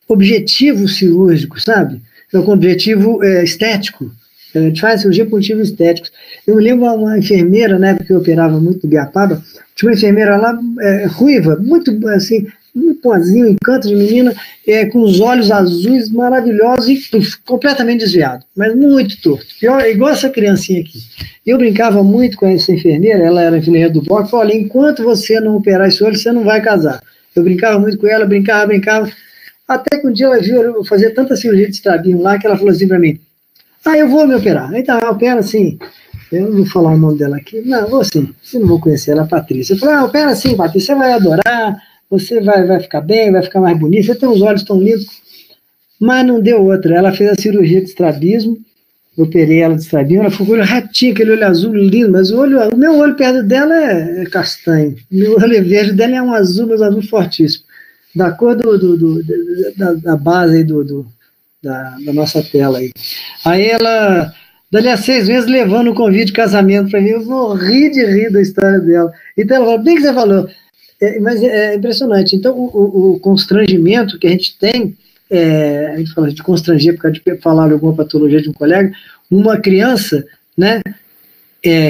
objetivo cirúrgico, sabe? Com objetivo estético. A gente faz cirurgia com objetivo estético. Eu me lembro uma enfermeira, né, porque eu operava muito no Biapaba, tinha uma enfermeira lá, ruiva, muito assim, muito pozinho, encanto de menina, com os olhos azuis maravilhosos e completamente desviado, mas muito torto. Pior, igual essa criancinha aqui. Eu brincava muito com essa enfermeira, ela era enfermeira do bloco, falou, olha, enquanto você não operar esse olho, você não vai casar. Eu brincava muito com ela, brincava, até que um dia ela viu eu fazer tanta cirurgia de estrabismo lá, que ela falou assim para mim, eu vou me operar. Aí tá, opera assim, eu não vou falar o nome dela aqui, não, vou sim, eu não vou conhecer ela, Patrícia. Eu falei, opera assim, Patrícia, você vai adorar, você vai ficar bem, vai ficar mais bonito, você tem os olhos tão lindos. Mas não deu outra, ela fez a cirurgia de estrabismo, eu operei ela de estrabismo, ela ficou com o olho ratinho, aquele olho azul lindo, mas o meu olho perto dela é castanho, o meu olho verde dela é um azul, mas azul fortíssimo, da cor da base aí da nossa tela aí. Aí ela, dali a 6 meses, levando o convite de casamento para mim, eu morri de rir da história dela. Então ela falou, bem que você falou, mas é impressionante. Então o constrangimento que a gente tem, a gente fala de constranger por causa de falar alguma patologia de um colega, uma criança, né,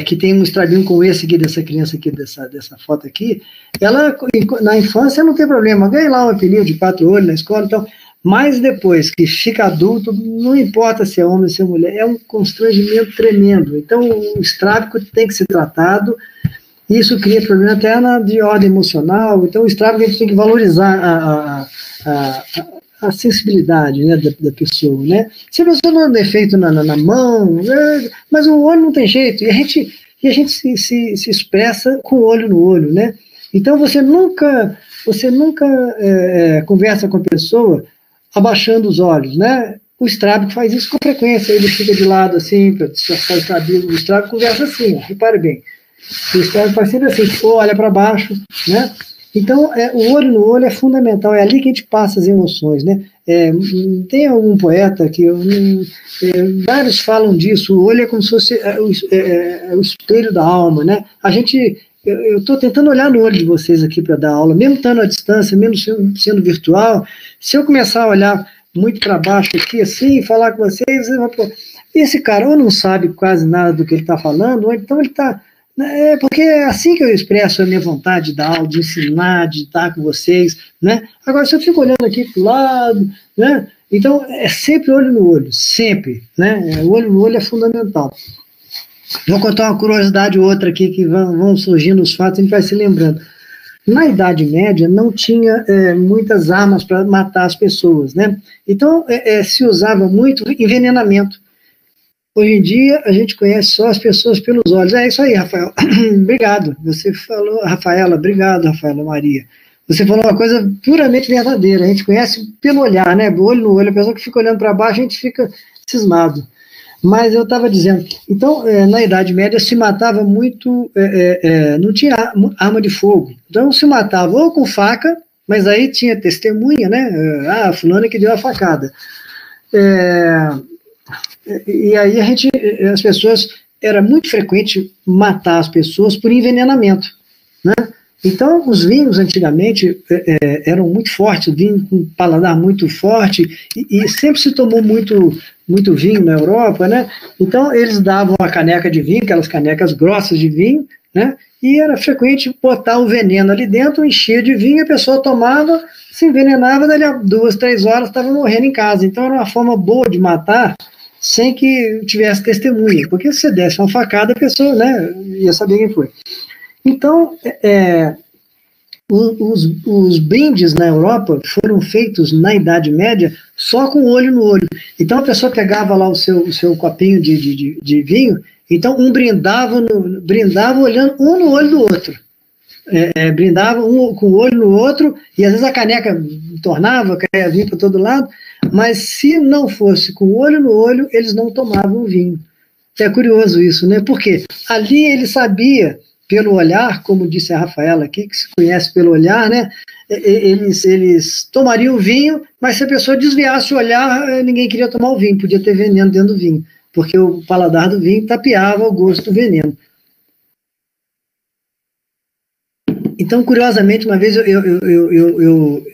que tem um estrabismo como esse aqui, dessa criança aqui, dessa foto aqui, ela, na infância, não tem problema, ganha lá um apelido de 4 olhos na escola, então, mas depois que fica adulto, não importa se é homem ou se é mulher, é um constrangimento tremendo. Então, o estrábico tem que ser tratado, e isso cria problema até de ordem emocional. Então, o estrábico a gente tem que valorizar a sensibilidade, né, da pessoa, né? Se a pessoa não tem defeito na mão, mas o olho não tem jeito, e a gente se expressa com o olho no olho, né? Então você nunca conversa com a pessoa abaixando os olhos, né? O estrábico faz isso com frequência, ele fica de lado assim, para disfarçar o estrábico, o estrábico conversa assim, ó, repare bem, o estrábico faz sempre assim, olha para baixo, né? Então, o olho no olho é fundamental, é ali que a gente passa as emoções, né? Tem algum poeta que vários falam disso, o olho é como se fosse o espelho da alma, né? Eu estou tentando olhar no olho de vocês aqui para dar aula, mesmo estando à distância, mesmo sendo virtual, se eu começar a olhar muito para baixo aqui, assim, falar com vocês, esse cara ou não sabe quase nada do que ele está falando, ou então ele está... porque é assim que eu expresso a minha vontade de dar aula, de ensinar, de estar com vocês, né? Agora, se eu fico olhando aqui para o lado, né? Então, é sempre olho no olho, sempre, né? O olho no olho é fundamental. Vou contar uma curiosidade ou outra aqui, que vão surgindo os fatos, a gente vai se lembrando. Na Idade Média, não tinha muitas armas para matar as pessoas, né? Então, se usava muito envenenamento. Hoje em dia, a gente conhece só as pessoas pelos olhos. É isso aí, Rafael. Obrigado. Você falou, Rafaela, obrigado, Rafaela Maria. Você falou uma coisa puramente verdadeira. A gente conhece pelo olhar, né? Olho no olho. A pessoa que fica olhando para baixo, a gente fica cismado. Mas eu estava dizendo, então, na Idade Média se matava muito, não tinha arma de fogo. Então, se matava ou com faca, mas aí tinha testemunha, né? Fulano que deu a facada. E aí as pessoas, era muito frequente matar as pessoas por envenenamento, né? Então, os vinhos antigamente eram muito fortes, vinho com paladar muito forte, e sempre se tomou muito vinho na Europa, né? Então, eles davam a caneca de vinho, aquelas canecas grossas de vinho, né? E era frequente botar o veneno ali dentro, enchia de vinho, a pessoa tomava, se envenenava, dali a 2, 3 horas estava morrendo em casa. Então, era uma forma boa de matar, sem que tivesse testemunha, porque se você desse uma facada, a pessoa, né, ia saber quem foi. Então, os brindes na Europa foram feitos na Idade Média só com olho no olho. Então a pessoa pegava lá o seu copinho de vinho, então um brindava olhando um no olho do outro. Brindava um com o olho no outro, e às vezes a caneca tornava, caía vinho para todo lado, mas se não fosse com o olho no olho, eles não tomavam vinho. É curioso isso, né? Porque ali ele sabia, pelo olhar, como disse a Rafaela aqui, que se conhece pelo olhar, né? Eles tomariam o vinho, mas se a pessoa desviasse o olhar, ninguém queria tomar o vinho, podia ter veneno dentro do vinho, porque o paladar do vinho tapeava o gosto do veneno. Então, curiosamente, uma vez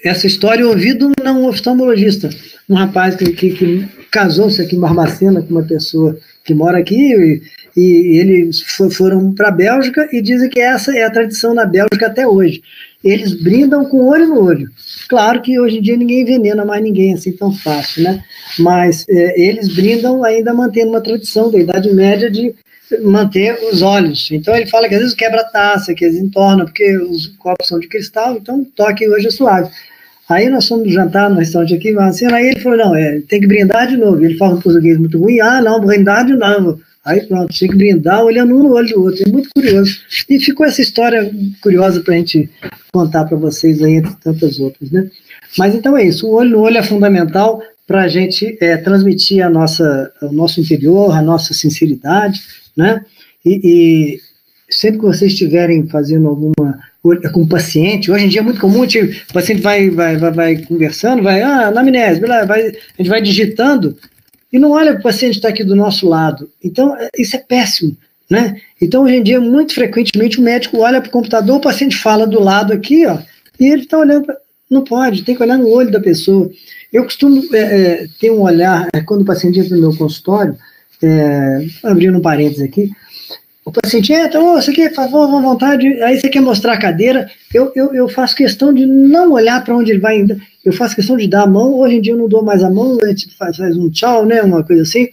essa história eu ouvi de um oftalmologista, um rapaz que casou-se aqui em Barbacena com uma pessoa que mora aqui, e eles foram para a Bélgica, e dizem que essa é a tradição na Bélgica até hoje. Eles brindam com olho no olho. Claro que hoje em dia ninguém envenena mais ninguém assim tão fácil, né? Mas eles brindam ainda mantendo uma tradição da Idade Média de manter os olhos. Então ele fala que às vezes quebra a taça, que eles entornam, porque os copos são de cristal, então o toque hoje é suave. Aí nós fomos jantar no restaurante aqui, aí ele falou, não, tem que brindar de novo. Ele fala um português muito ruim, não, brindar de novo. Aí pronto, tinha que brindar olhando um no olho do outro, é muito curioso. E ficou essa história curiosa para a gente contar para vocês aí, entre tantas outras, né? Mas então é isso, o olho no olho é fundamental para a gente transmitir o nosso interior, a nossa sinceridade, né? E sempre que vocês estiverem fazendo alguma com o paciente, hoje em dia é muito comum, o paciente vai conversando, anamnese, a gente vai digitando e não olha para o paciente que está aqui do nosso lado. Então, isso é péssimo, né? Então, hoje em dia, muito frequentemente, o médico olha para o computador, o paciente fala do lado aqui, ó, e ele está olhando para... Não pode, tem que olhar no olho da pessoa. Eu costumo ter um olhar, quando o paciente entra no meu consultório, abrindo um parênteses aqui, o paciente entra, você quer, faz à vontade, aí você quer mostrar a cadeira, eu faço questão de não olhar para onde ele vai, eu faço questão de dar a mão, hoje em dia eu não dou mais a mão, a gente faz um tchau, né, uma coisa assim,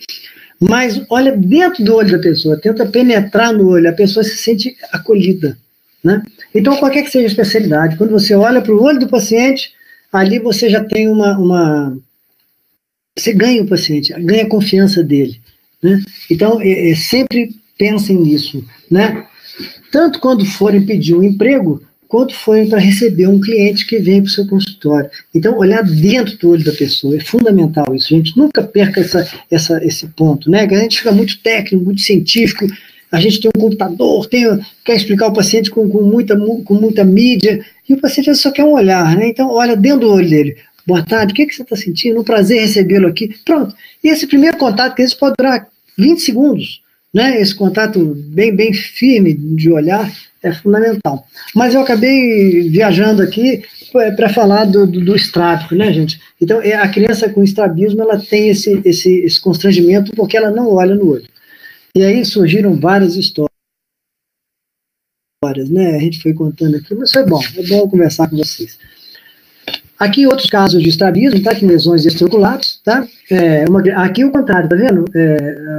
mas olha dentro do olho da pessoa, tenta penetrar no olho, a pessoa se sente acolhida, né? Então, qualquer que seja a especialidade, quando você olha para o olho do paciente, ali você já tem você ganha o paciente, ganha a confiança dele, né? Então, sempre pensem nisso, né? Tanto quando forem pedir um emprego, quanto forem para receber um cliente que vem para o seu consultório. Então, olhar dentro do olho da pessoa, é fundamental isso, gente. Nunca perca esse ponto, né? Que a gente fica muito técnico, muito científico, a gente tem um computador, quer explicar ao paciente com muita mídia, e o paciente só quer um olhar, né? Então, olha dentro do olho dele. Boa tarde, o que você está sentindo? Um prazer recebê-lo aqui. Pronto. E esse primeiro contato, que às vezes pode durar 20 segundos, né? Esse contato bem firme de olhar é fundamental. Mas eu acabei viajando aqui para falar do estrábico, né, gente? Então, a criança com estrabismo, ela tem esse constrangimento porque ela não olha no olho. E aí surgiram várias histórias, né? A gente foi contando aqui, mas foi bom, é bom conversar com vocês. Aqui outros casos de estrabismo, tá? Que lesões extraoculares, tá? Aqui o contrário, tá vendo?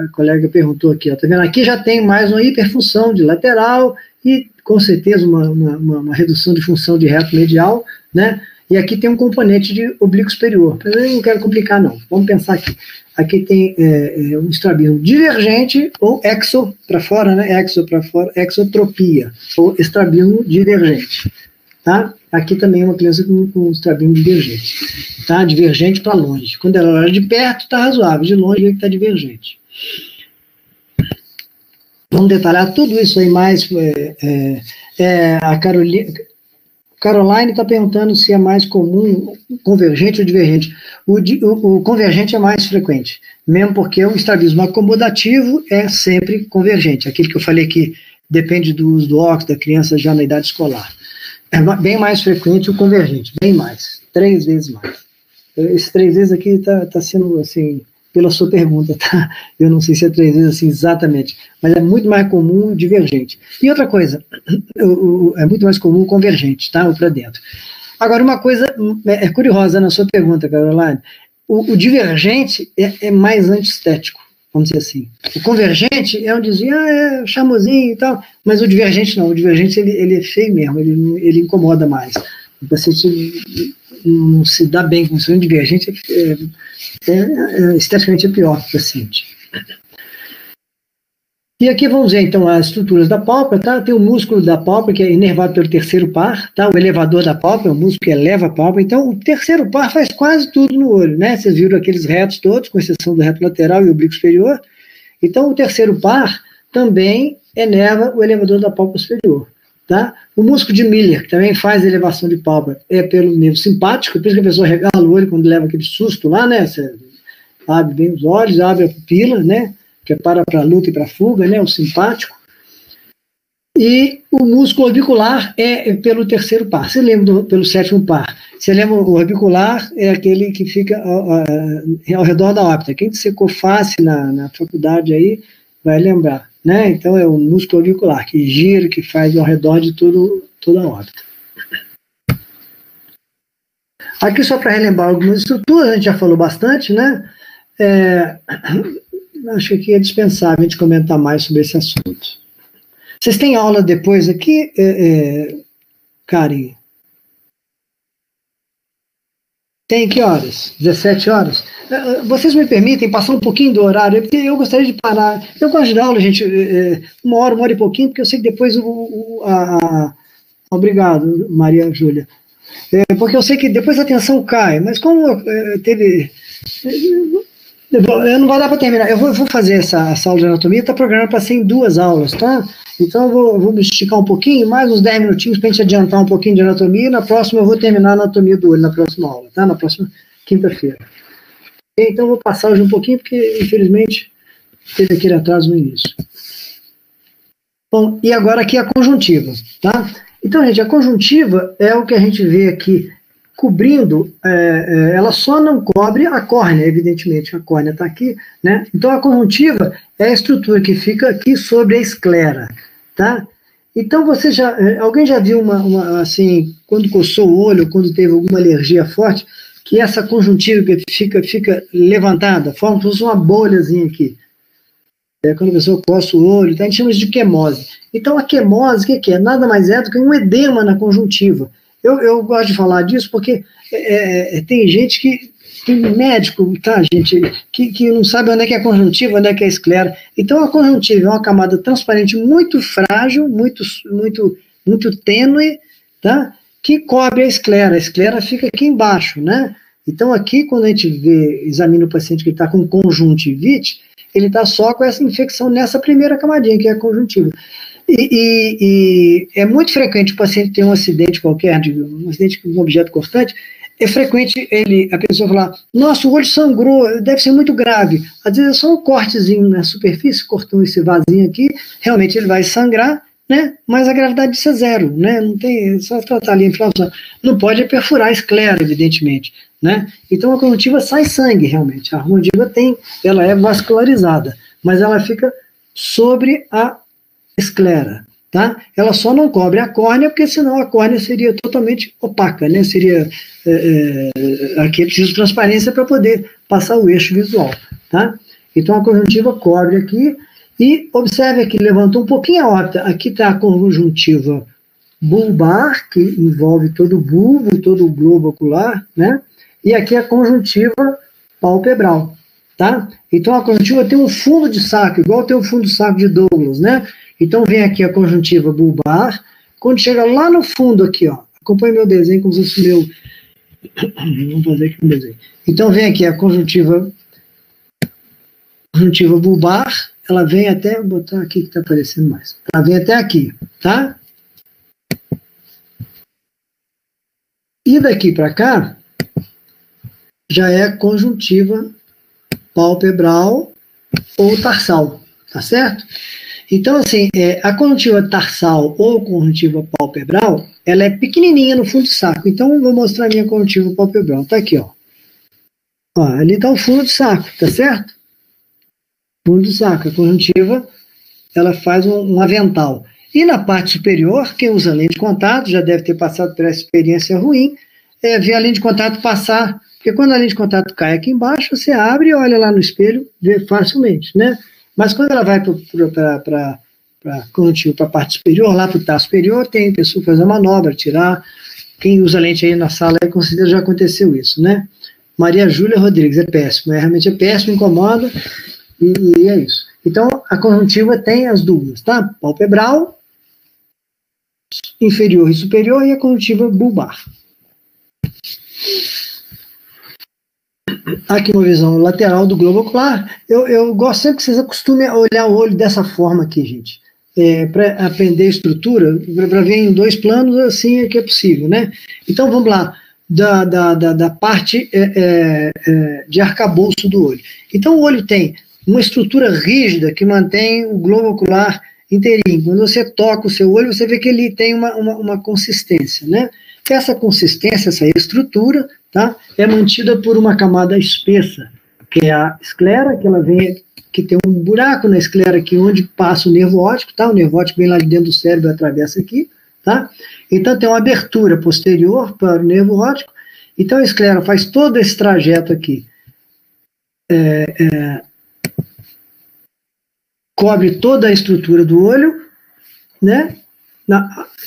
A colega perguntou aqui, ó, tá vendo? Aqui já tem mais uma hiperfunção de lateral e com certeza uma redução de função de reto medial, né? E aqui tem um componente de oblíquo superior. Mas eu não quero complicar, não. Vamos pensar aqui. Aqui tem um estrabismo divergente ou exo para fora, né? Exo para fora, exotropia, ou estrabismo divergente. Tá? Aqui também é uma criança com estrabismo divergente. Tá? Divergente para longe. Quando ela olha de perto, está razoável. De longe, ele está divergente. Vamos detalhar tudo isso aí mais. A Caroline está perguntando se é mais comum convergente ou divergente. O convergente é mais frequente, mesmo porque o estrabismo acomodativo é sempre convergente. Aquele que eu falei que depende do uso do óculos da criança já na idade escolar. É bem mais frequente o convergente, bem mais, 3 vezes mais. Esse 3 vezes aqui está sendo, assim, pela sua pergunta, tá? Eu não sei se é 3 vezes assim exatamente, mas é muito mais comum o divergente. E outra coisa, é muito mais comum o convergente, tá? O para dentro. Agora, uma coisa curiosa na sua pergunta, Caroline, o divergente é mais antiestético, vamos dizer assim. O convergente é onde dizia, é charmosinho e tal, mas o divergente não, o divergente ele é feio mesmo, ele incomoda mais. O paciente não se dá bem com isso, o divergente esteticamente é pior para o paciente. E aqui vamos ver, então, as estruturas da pálpebra, tá? Tem o músculo da pálpebra, que é inervado pelo terceiro par, tá? O elevador da pálpebra, o músculo que eleva a pálpebra. Então, o terceiro par faz quase tudo no olho, né? Vocês viram aqueles retos todos, com exceção do reto lateral e oblíquo superior. Então, o terceiro par também enerva o elevador da pálpebra superior, tá? O músculo de Miller, que também faz elevação de pálpebra, é pelo nervo simpático, por isso que a pessoa regala o olho quando leva aquele susto lá, né? Você abre bem os olhos, abre a pupila, né? Prepara para a luta e para a fuga, né, o simpático. E o músculo orbicular é pelo terceiro par. Você lembra pelo sétimo par? Você lembra o orbicular é aquele que fica ao redor da órbita. Quem secou face na faculdade aí vai lembrar, né? Então é o músculo orbicular que gira, que faz ao redor de toda a órbita. Aqui só para relembrar algumas estruturas, a gente já falou bastante, né? Acho que é dispensável a gente comentar mais sobre esse assunto. Vocês têm aula depois aqui, Karen? Tem que horas? 17 horas? Vocês me permitem passar um pouquinho do horário? Porque eu gostaria de parar. Eu gosto de dar aula, gente, 1 hora e pouquinho, porque eu sei que depois Obrigado, Maria Júlia. Porque eu sei que depois a atenção cai, mas como teve Eu não vai dar para terminar. Eu vou fazer essa aula de anatomia, está programada para ser em 2 aulas, tá? Então eu vou me esticar um pouquinho, mais uns 10 minutinhos para a gente adiantar um pouquinho de anatomia, e na próxima eu vou terminar a anatomia do olho, na próxima aula, tá? Na próxima quinta-feira. Então eu vou passar hoje um pouquinho, porque infelizmente teve aquele atraso no início. Bom, e agora aqui a conjuntiva, tá? Então, gente, a conjuntiva é o que a gente vê aqui cobrindo, ela só não cobre a córnea, evidentemente, a córnea está aqui, né? Então a conjuntiva é a estrutura que fica aqui sobre a esclera, tá? Então alguém já viu assim, quando coçou o olho, quando teve alguma alergia forte, que essa conjuntiva fica levantada, forma como se fosse uma bolhazinha aqui. Quando a pessoa coça o olho, então a gente chama isso de quemose. Então a quemose, o que é? Nada mais é do que um edema na conjuntiva. Eu gosto de falar disso porque tem gente tem médico, tá, gente, que não sabe onde é que é a conjuntiva, onde é que é a esclera. Então a conjuntiva é uma camada transparente muito frágil, muito tênue, tá, que cobre a esclera. A esclera fica aqui embaixo, né? Então aqui, quando a gente examina o paciente que está com conjuntivite, ele está só com essa infecção nessa primeira camadinha, que é a conjuntiva. E é muito frequente o paciente ter um acidente qualquer, um acidente com um objeto cortante, é frequente a pessoa falar, nossa, o olho sangrou, deve ser muito grave. Às vezes é só um cortezinho na superfície, cortou esse vasinho aqui, realmente ele vai sangrar, né? Mas a gravidade disso é 0, né? Não tem, é só tratar ali a inflamação. Não pode perfurar a esclera, evidentemente, né? Então a conjuntiva sai sangue, realmente. A conjuntiva ela é vascularizada, mas ela fica sobre a esclera, tá? Ela só não cobre a córnea, porque senão a córnea seria totalmente opaca, né? Seria aqui é preciso transparência para poder passar o eixo visual, tá? Então a conjuntiva cobre aqui, e observe aqui, levantou um pouquinho a órbita, aqui está a conjuntiva bulbar, que envolve todo o bulbo, todo o globo ocular, né? E aqui a conjuntiva palpebral, tá? Então a conjuntiva tem um fundo de saco, igual tem o fundo de saco de Douglas, né? Então vem aqui a conjuntiva bulbar, quando chega lá no fundo aqui, ó, acompanhe meu desenho como se fosse meu... Vamos fazer aqui um desenho. Então vem aqui a conjuntiva bulbar, ela vem até, vou botar aqui que está aparecendo mais, ela vem até aqui, tá? E daqui para cá, já é conjuntiva palpebral ou tarsal, tá certo? Então, assim, a conjuntiva tarsal ou conjuntiva palpebral, ela é pequenininha no fundo do saco. Então, eu vou mostrar a minha conjuntiva palpebral. Tá aqui, ó. Ali está o fundo do saco, tá certo? Fundo do saco. A conjuntiva, ela faz um avental. E na parte superior, quem usa lente de contato, já deve ter passado por essa experiência ruim, ver a lente de contato passar, porque quando a lente de contato cai aqui embaixo, você abre e olha lá no espelho, vê facilmente, né? Mas quando ela vai para a parte superior, lá para o taço superior, tem pessoa que faz a manobra, tirar. Quem usa lente aí na sala aí, com certeza já aconteceu isso, né? Maria Júlia Rodrigues, é péssimo, realmente é péssimo, incomoda, e é isso. Então, a conjuntiva tem as duas, tá? Palpebral, inferior e superior, e a conjuntiva bulbar. Aqui uma visão lateral do globo ocular. Eu gosto sempre que vocês acostumem a olhar o olho dessa forma aqui, gente. Para aprender estrutura, para ver em 2 planos, assim é que é possível, né? Então vamos lá, da parte de arcabouço do olho. Então o olho tem uma estrutura rígida que mantém o globo ocular inteirinho. Quando você toca o seu olho, você vê que ele tem uma consistência, né? Essa consistência, essa estrutura, tá, é mantida por uma camada espessa, que é a esclera, que tem um buraco na esclera aqui onde passa o nervo óptico, tá? O nervo óptico vem lá de dentro do cérebro e atravessa aqui, tá? Então tem uma abertura posterior para o nervo óptico. Então a esclera faz todo esse trajeto aqui, cobre toda a estrutura do olho, né?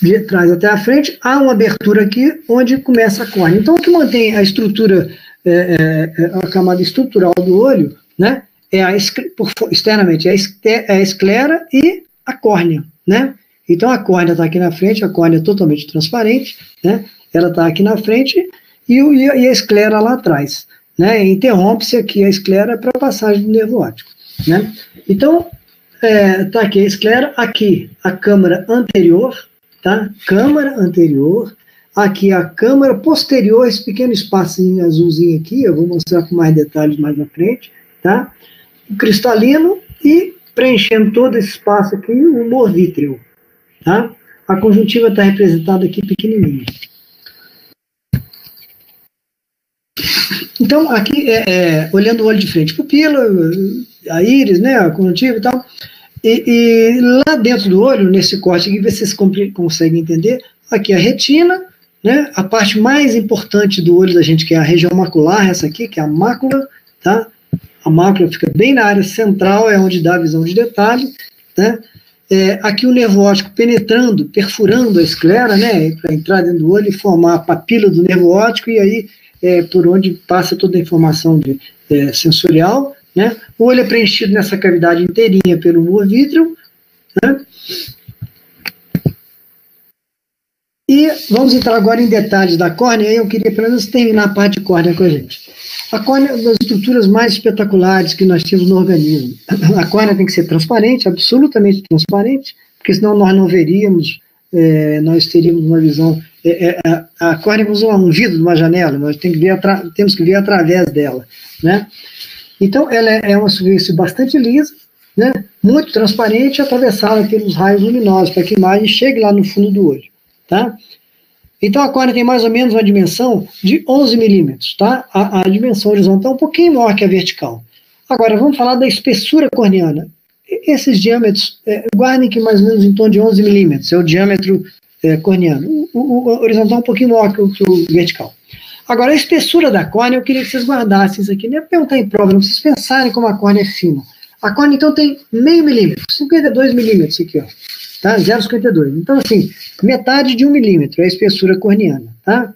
De trás até a frente, há uma abertura aqui onde começa a córnea. Então, o que mantém a estrutura, a camada estrutural do olho, né, externamente, é a esclera e a córnea, né? Então, a córnea está aqui na frente, a córnea é totalmente transparente, né? Ela está aqui na frente e a esclera lá atrás. né, interrompe-se aqui a esclera para a passagem do nervo óptico, né? Então, tá aqui a esclera, aqui a câmara anterior, tá? Câmara anterior, aqui a câmara posterior, esse pequeno espacinho azulzinho aqui, eu vou mostrar com mais detalhes mais na frente, tá? O cristalino e preenchendo todo esse espaço aqui, o humor vítreo, tá? A conjuntiva está representada aqui pequenininha. Então, aqui, olhando o olho de frente, pupila, a íris, né, a conjuntiva e tal, e lá dentro do olho, nesse corte aqui, vocês conseguem entender, aqui a retina, né, a parte mais importante do olho da gente, que é a região macular, essa aqui, que é a mácula, tá? A mácula fica bem na área central, é onde dá a visão de detalhe, né? Aqui o nervo óptico penetrando, perfurando a esclera, né, para entrar dentro do olho e formar a papila do nervo óptico, e aí por onde passa toda a informação sensorial, né? O olho é preenchido nessa cavidade inteirinha pelo humor vítreo, né? E vamos entrar agora em detalhes da córnea, e eu queria pelo menos terminar a parte de córnea com a gente. A córnea é uma das estruturas mais espetaculares que nós temos no organismo. A córnea tem que ser transparente, absolutamente transparente, porque senão nós não veríamos, nós teríamos uma visão... a córnea usa um vidro de uma janela, nós temos que ver através dela, né? Então, ela é uma superfície bastante lisa, né? Muito transparente, atravessada pelos raios luminosos, para que a imagem chegue lá no fundo do olho, tá? Então, a córnea tem mais ou menos uma dimensão de 11 milímetros, tá? A dimensão horizontal é um pouquinho maior que a vertical. Agora, vamos falar da espessura corneana. Esses diâmetros, guardem que mais ou menos em torno de 11 milímetros, é o diâmetro corneano. O horizontal é um pouquinho maior que o vertical. Agora, a espessura da córnea, eu queria que vocês guardassem isso aqui, nem perguntar em prova, não vocês pensarem como a córnea é fina. A córnea, então, tem meio milímetro, 52 milímetros aqui, ó. Tá? 0,52. Então, assim, metade de 1 milímetro é a espessura corneana, tá?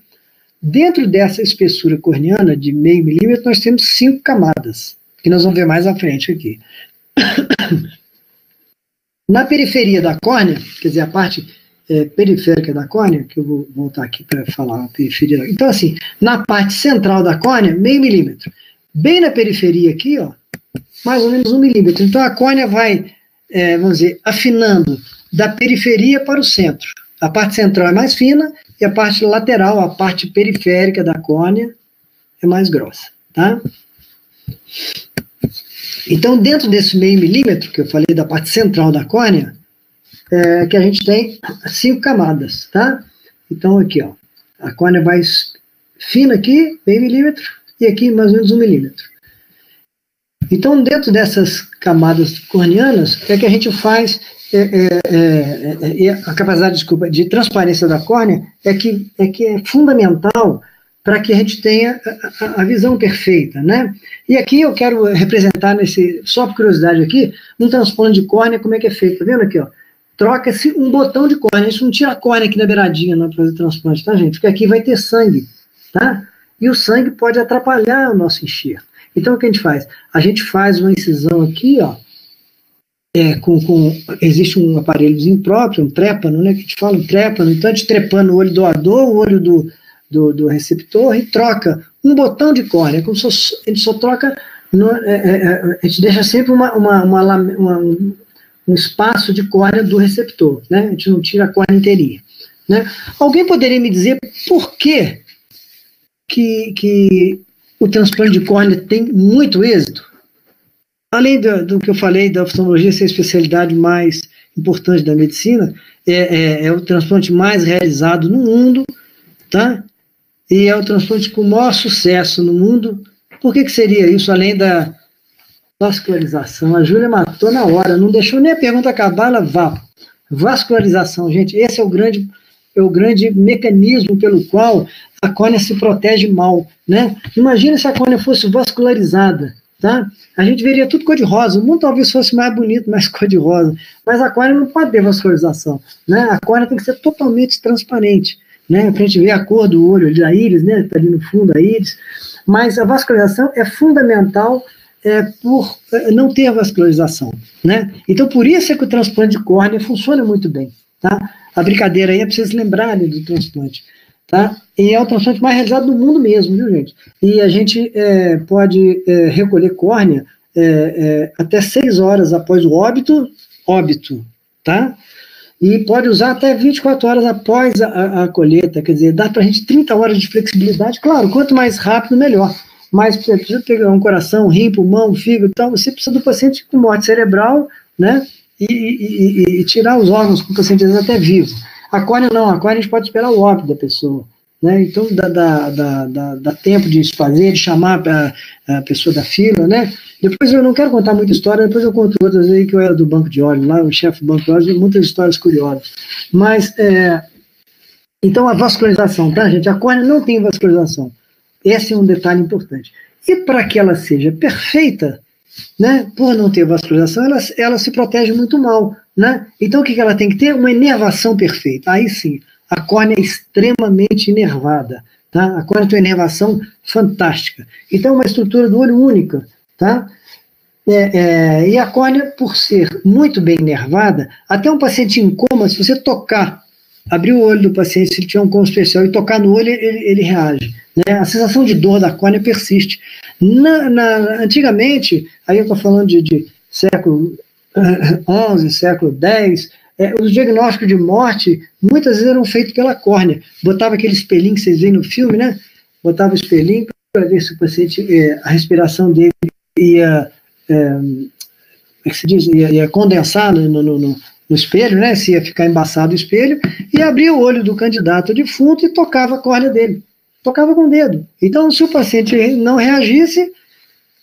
Dentro dessa espessura corneana de meio milímetro, nós temos 5 camadas, que nós vamos ver mais à frente aqui. Na periferia da córnea, quer dizer, a parte periférica da córnea, que eu vou voltar aqui para falar a periferia. Então, assim, na parte central da córnea, meio milímetro. Bem na periferia aqui, ó, mais ou menos 1 milímetro. Então, a córnea vai, vamos dizer, afinando da periferia para o centro. A parte central é mais fina e a parte lateral, a parte periférica da córnea, é mais grossa, tá? Então, dentro desse meio milímetro, que eu falei da parte central da córnea, que a gente tem 5 camadas, tá? Então, aqui, ó, a córnea vai fina aqui, meio milímetro, e aqui mais ou menos 1 milímetro. Então, dentro dessas camadas corneanas, que a gente faz... a capacidade, de transparência da córnea é que é fundamental para que a gente tenha a visão perfeita, né? E aqui eu quero representar, só por curiosidade aqui, um transplante de córnea, como é que é feito, tá vendo aqui, ó? Troca-se um botão de córnea, a gente não tira a córnea aqui na beiradinha, não, para fazer transplante, tá, gente? Porque aqui vai ter sangue, tá? E o sangue pode atrapalhar o nosso enxerto. Então, o que a gente faz? A gente faz uma incisão aqui, ó, existe um aparelhozinho próprio, um trépano, né, que a gente fala, um trépano, então a gente trepando o olho doador, o olho do receptor, e troca um botão de córnea, como se a gente só troca, a gente deixa sempre um espaço de córnea do receptor, né, a gente não tira a córnea inteirinha, né. Alguém poderia me dizer por que o transplante de córnea tem muito êxito? Além do que eu falei da oftalmologia ser a especialidade mais importante da medicina, é o transplante mais realizado no mundo, tá? E é o transplante com o maior sucesso no mundo. Por que seria isso, além da vascularização? A Júlia matou na hora, não deixou nem a pergunta acabar, ela vá. Vascularização, gente, esse é o grande mecanismo pelo qual a córnea se protege mal, né? Imagina se a córnea fosse vascularizada, tá? A gente veria tudo cor-de-rosa, o mundo talvez fosse mais bonito, mais cor-de-rosa, mas a córnea não pode ter vascularização, né? A córnea tem que ser totalmente transparente, né? Para a gente ver a cor do olho, da íris, né? Está ali no fundo a íris, mas a vascularização é fundamental por não ter vascularização, né? Então, por isso é que o transplante de córnea funciona muito bem, tá? A brincadeira aí é para vocês lembrarem do transplante. tá? E é o transplante mais realizado no mundo mesmo, viu, gente? E a gente pode recolher córnea até 6 horas após o óbito, tá? E pode usar até 24 horas após a colheita, quer dizer, dá para a gente 30 horas de flexibilidade, claro, quanto mais rápido, melhor. Mas você precisa pegar um coração, rim, pulmão, fígado e tal, você precisa do paciente com morte cerebral, né? E tirar os órgãos com o paciente até vivo. A córnea não, a córnea a gente pode esperar o óbito da pessoa, né? Então dá tempo de se fazer, de chamar a pessoa da fila, né? Depois eu não quero contar muita história, depois eu conto outras aí que eu era do banco de óleo, lá o chefe do banco de óleo, muitas histórias curiosas. Mas, então a vascularização, tá, gente? A córnea não tem vascularização. Esse é um detalhe importante. E para que ela seja perfeita, né, por não ter vascularização, ela se protege muito mal, né? Então o que ela tem que ter? Uma inervação perfeita. Aí sim, a córnea é extremamente inervada, tá? A córnea tem uma inervação fantástica. Então é uma estrutura do olho única, tá? E a córnea, por ser muito bem inervada, até um paciente em coma, se você tocar, abrir o olho do paciente, se ele tiver um coma especial, e tocar no olho, ele reage, né? A sensação de dor da córnea persiste. Antigamente, aí eu estou falando de século XI, século X, os diagnósticos de morte, muitas vezes eram feitos pela córnea. Botava aquele espelhinho que vocês veem no filme, né? Botava o espelhinho para ver se o paciente, a respiração dele ia, como é que se diz? Ia condensar no espelho, né? Se ia ficar embaçado o espelho, e abria o olho do candidato defunto e tocava a córnea dele. Tocava com o dedo. Então, se o paciente não reagisse,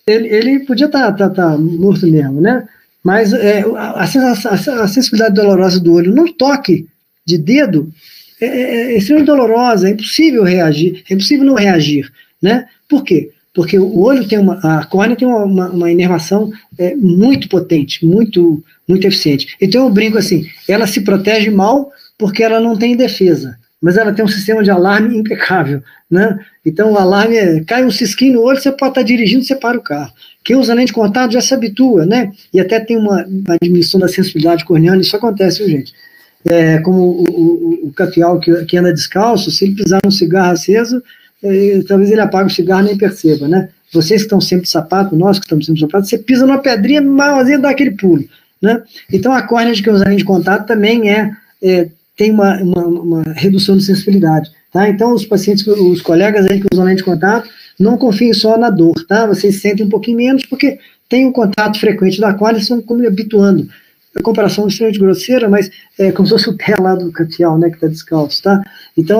ele podia estar morto mesmo, né? Mas a sensibilidade dolorosa do olho no toque de dedo é extremamente dolorosa, é impossível reagir, é impossível não reagir, né? Por quê? Porque o olho a córnea tem uma inervação muito potente, muito eficiente. Então eu brinco assim, ela se protege mal porque ela não tem defesa, mas ela tem um sistema de alarme impecável, né? Então o alarme cai um cisquinho no olho, você pode estar dirigindo, você para o carro. Quem usa lente de contato já se habitua, né? E até tem uma diminuição da sensibilidade corneana, isso acontece, viu, gente? Como o capial que anda descalço, se ele pisar num cigarro aceso, talvez ele apague o cigarro e nem perceba, né? Vocês que estão sempre de sapato, nós que estamos sempre de sapato, você pisa numa pedrinha, maiorzinha, dá aquele pulo, né? Então a córnea de quem usa lente de contato também tem uma redução de sensibilidade, tá? Então os pacientes, os colegas aí que usam lente de contato, não confiem só na dor, tá? Vocês sentem um pouquinho menos porque tem um contato frequente da córnea, estão como habituando. A comparação é extremamente grosseira, mas é como se fosse o pé lá do capial, né, que está descalço, tá? Então,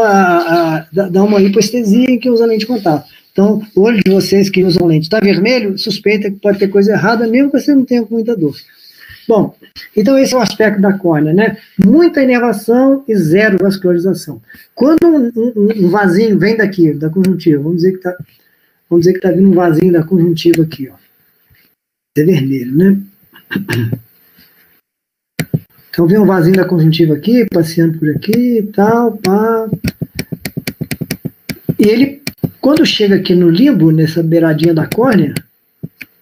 dá uma hipoestesia em quem usa lente de contato. Então, o olho de vocês que usam lente está vermelho, suspeita que pode ter coisa errada, mesmo que você não tenha muita dor. Bom, então esse é o aspecto da córnea, né? Muita inervação e zero vascularização. Quando um vasinho vem daqui, da conjuntiva, vamos dizer que está vindo um vasinho da conjuntiva aqui, ó. É vermelho, né? Então vem um vasinho da conjuntiva aqui, passeando por aqui e tal, pá. E ele, quando chega aqui no limbo, nessa beiradinha da córnea,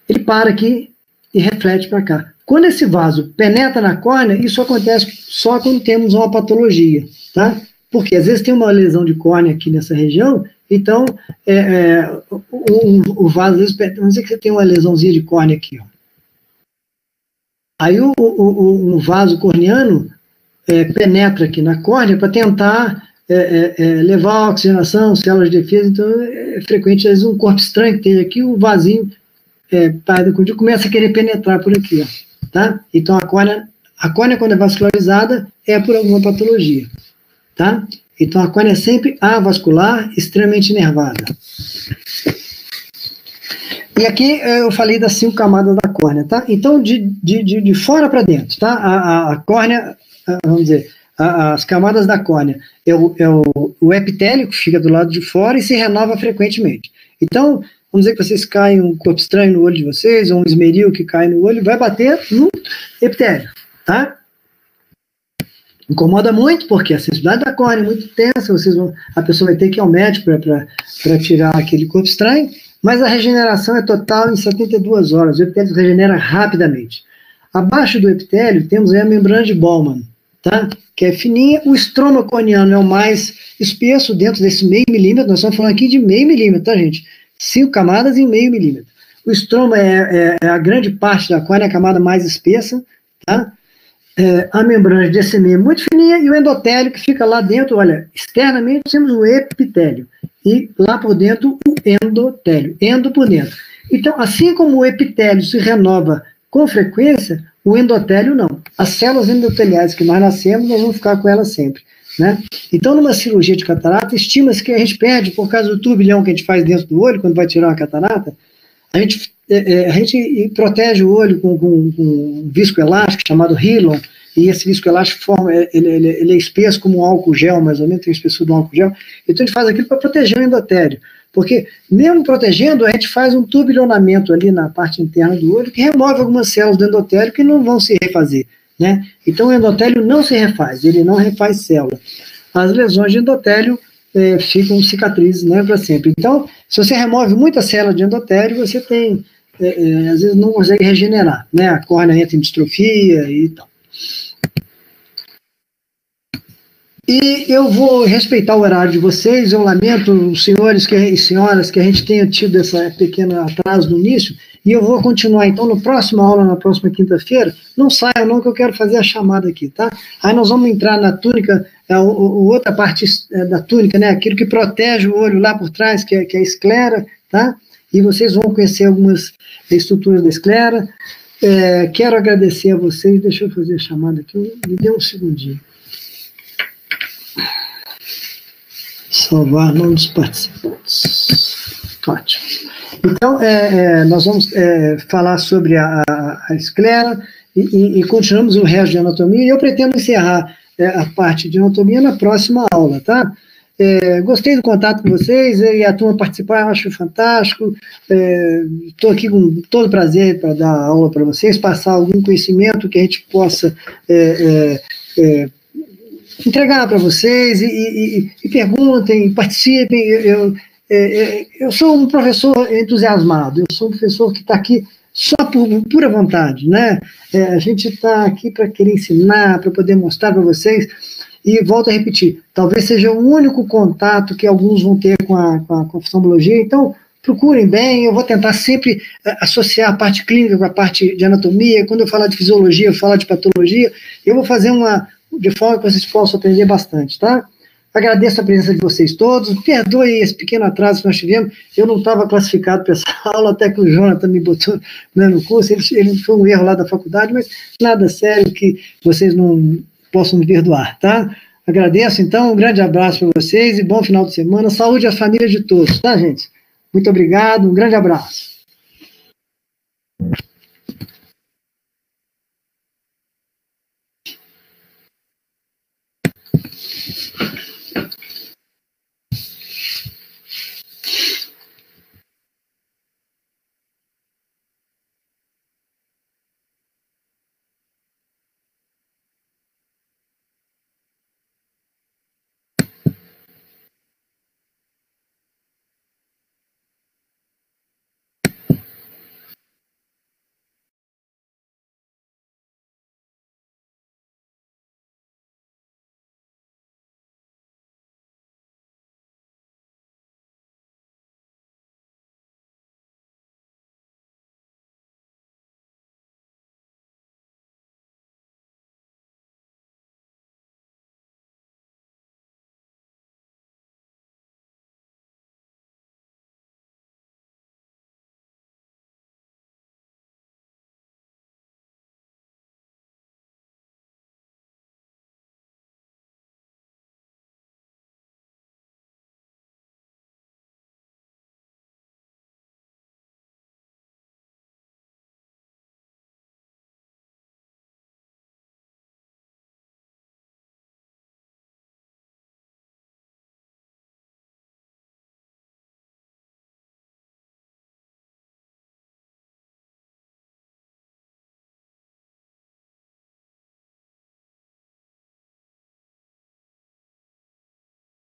ele para aqui e reflete para cá. Quando esse vaso penetra na córnea, isso acontece só quando temos uma patologia, tá? Porque às vezes tem uma lesão de córnea aqui nessa região, então o vaso, às vezes, vamos dizer que você tem uma lesãozinha de córnea aqui, ó. Aí o vaso corneano penetra aqui na córnea para tentar levar a oxigenação, células de defesa. Então é frequente, às vezes, um corpo estranho que tem aqui, o vasinho começa a querer penetrar por aqui, ó, tá? Então a córnea, quando é vascularizada, é por alguma patologia, tá? Então a córnea é sempre avascular, extremamente inervada. E aqui eu falei das 5 camadas da córnea, tá? Então, de fora para dentro, tá? A córnea, vamos dizer, as camadas da córnea é o epitélio, que fica do lado de fora e se renova frequentemente. Então, vamos dizer que vocês caem um corpo estranho no olho de vocês, ou um esmeril que cai no olho, vai bater no epitélio, tá? Incomoda muito, porque a sensibilidade da córnea é muito tensa, a pessoa vai ter que ir ao médico para tirar aquele corpo estranho, mas a regeneração é total em 72 horas, o epitélio regenera rapidamente. Abaixo do epitélio temos aí a membrana de Bowman, tá? Que é fininha. O estroma corneano é o mais espesso dentro desse meio milímetro. Nós estamos falando aqui de meio milímetro, tá, gente? 5 camadas em meio milímetro. O estroma é a grande parte da córnea, a camada mais espessa, tá? A membrana desse meio é muito fininha e o endotélio que fica lá dentro, olha, externamente temos o epitélio e lá por dentro o endotélio, endo por dentro. Então, assim como o epitélio se renova com frequência, o endotélio não. As células endoteliais que nós nascemos, nós vamos ficar com elas sempre, né? Então, numa cirurgia de catarata, estima-se que a gente perde, por causa do turbilhão que a gente faz dentro do olho, quando vai tirar uma catarata, a gente protege o olho com um viscoelástico chamado Hilon, e esse viscoelástico ele é espesso como um álcool gel, mais ou menos, tem a espessura de um álcool gel. Então a gente faz aquilo para proteger o endotélio, porque mesmo protegendo, a gente faz um turbilhonamento ali na parte interna do olho que remove algumas células do endotélio que não vão se refazer, né? Então o endotélio não se refaz, ele não refaz célula. As lesões de endotélio ficam cicatrizes, né, para sempre. Então, se você remove muita célula de endotélio, você tem, às vezes não consegue regenerar, né, a córnea entra em distrofia e tal. E eu vou respeitar o horário de vocês, eu lamento, senhores e senhoras, que a gente tenha tido esse pequeno atraso no início, e eu vou continuar, então, na próxima aula, na próxima quinta-feira, não saiam não, que eu quero fazer a chamada aqui, tá? Aí nós vamos entrar na túnica, outra parte da túnica, né, aquilo que protege o olho lá por trás, que é a esclera, tá? E vocês vão conhecer algumas estruturas da esclera. Quero agradecer a vocês, deixa eu fazer a chamada aqui, me dê um segundinho. Salvar nome dos participantes. Ótimo. Então, nós vamos falar sobre a esclera e continuamos o resto de anatomia. E eu pretendo encerrar a parte de anatomia na próxima aula, tá? Gostei do contato com vocês e a turma participar, eu acho fantástico. Estou aqui com todo prazer para dar aula para vocês, passar algum conhecimento que a gente possa entregar para vocês e perguntem, participem. Eu sou um professor entusiasmado, eu sou um professor que está aqui só por pura vontade, né? A gente está aqui para querer ensinar, para poder mostrar para vocês, e volto a repetir, talvez seja o único contato que alguns vão ter com a oftalmologia, então procurem bem, eu vou tentar sempre associar a parte clínica com a parte de anatomia, quando eu falar de fisiologia, eu falar de patologia, eu vou fazer de forma que vocês possam aprender bastante, tá? Agradeço a presença de vocês todos, perdoe esse pequeno atraso que nós tivemos, eu não estava classificado para essa aula, até que o Jonathan me botou, né, no curso, ele foi um erro lá da faculdade, mas nada sério que vocês não possam me perdoar, tá? Agradeço, então, um grande abraço para vocês e bom final de semana, saúde às famílias de todos, tá, gente? Muito obrigado, um grande abraço.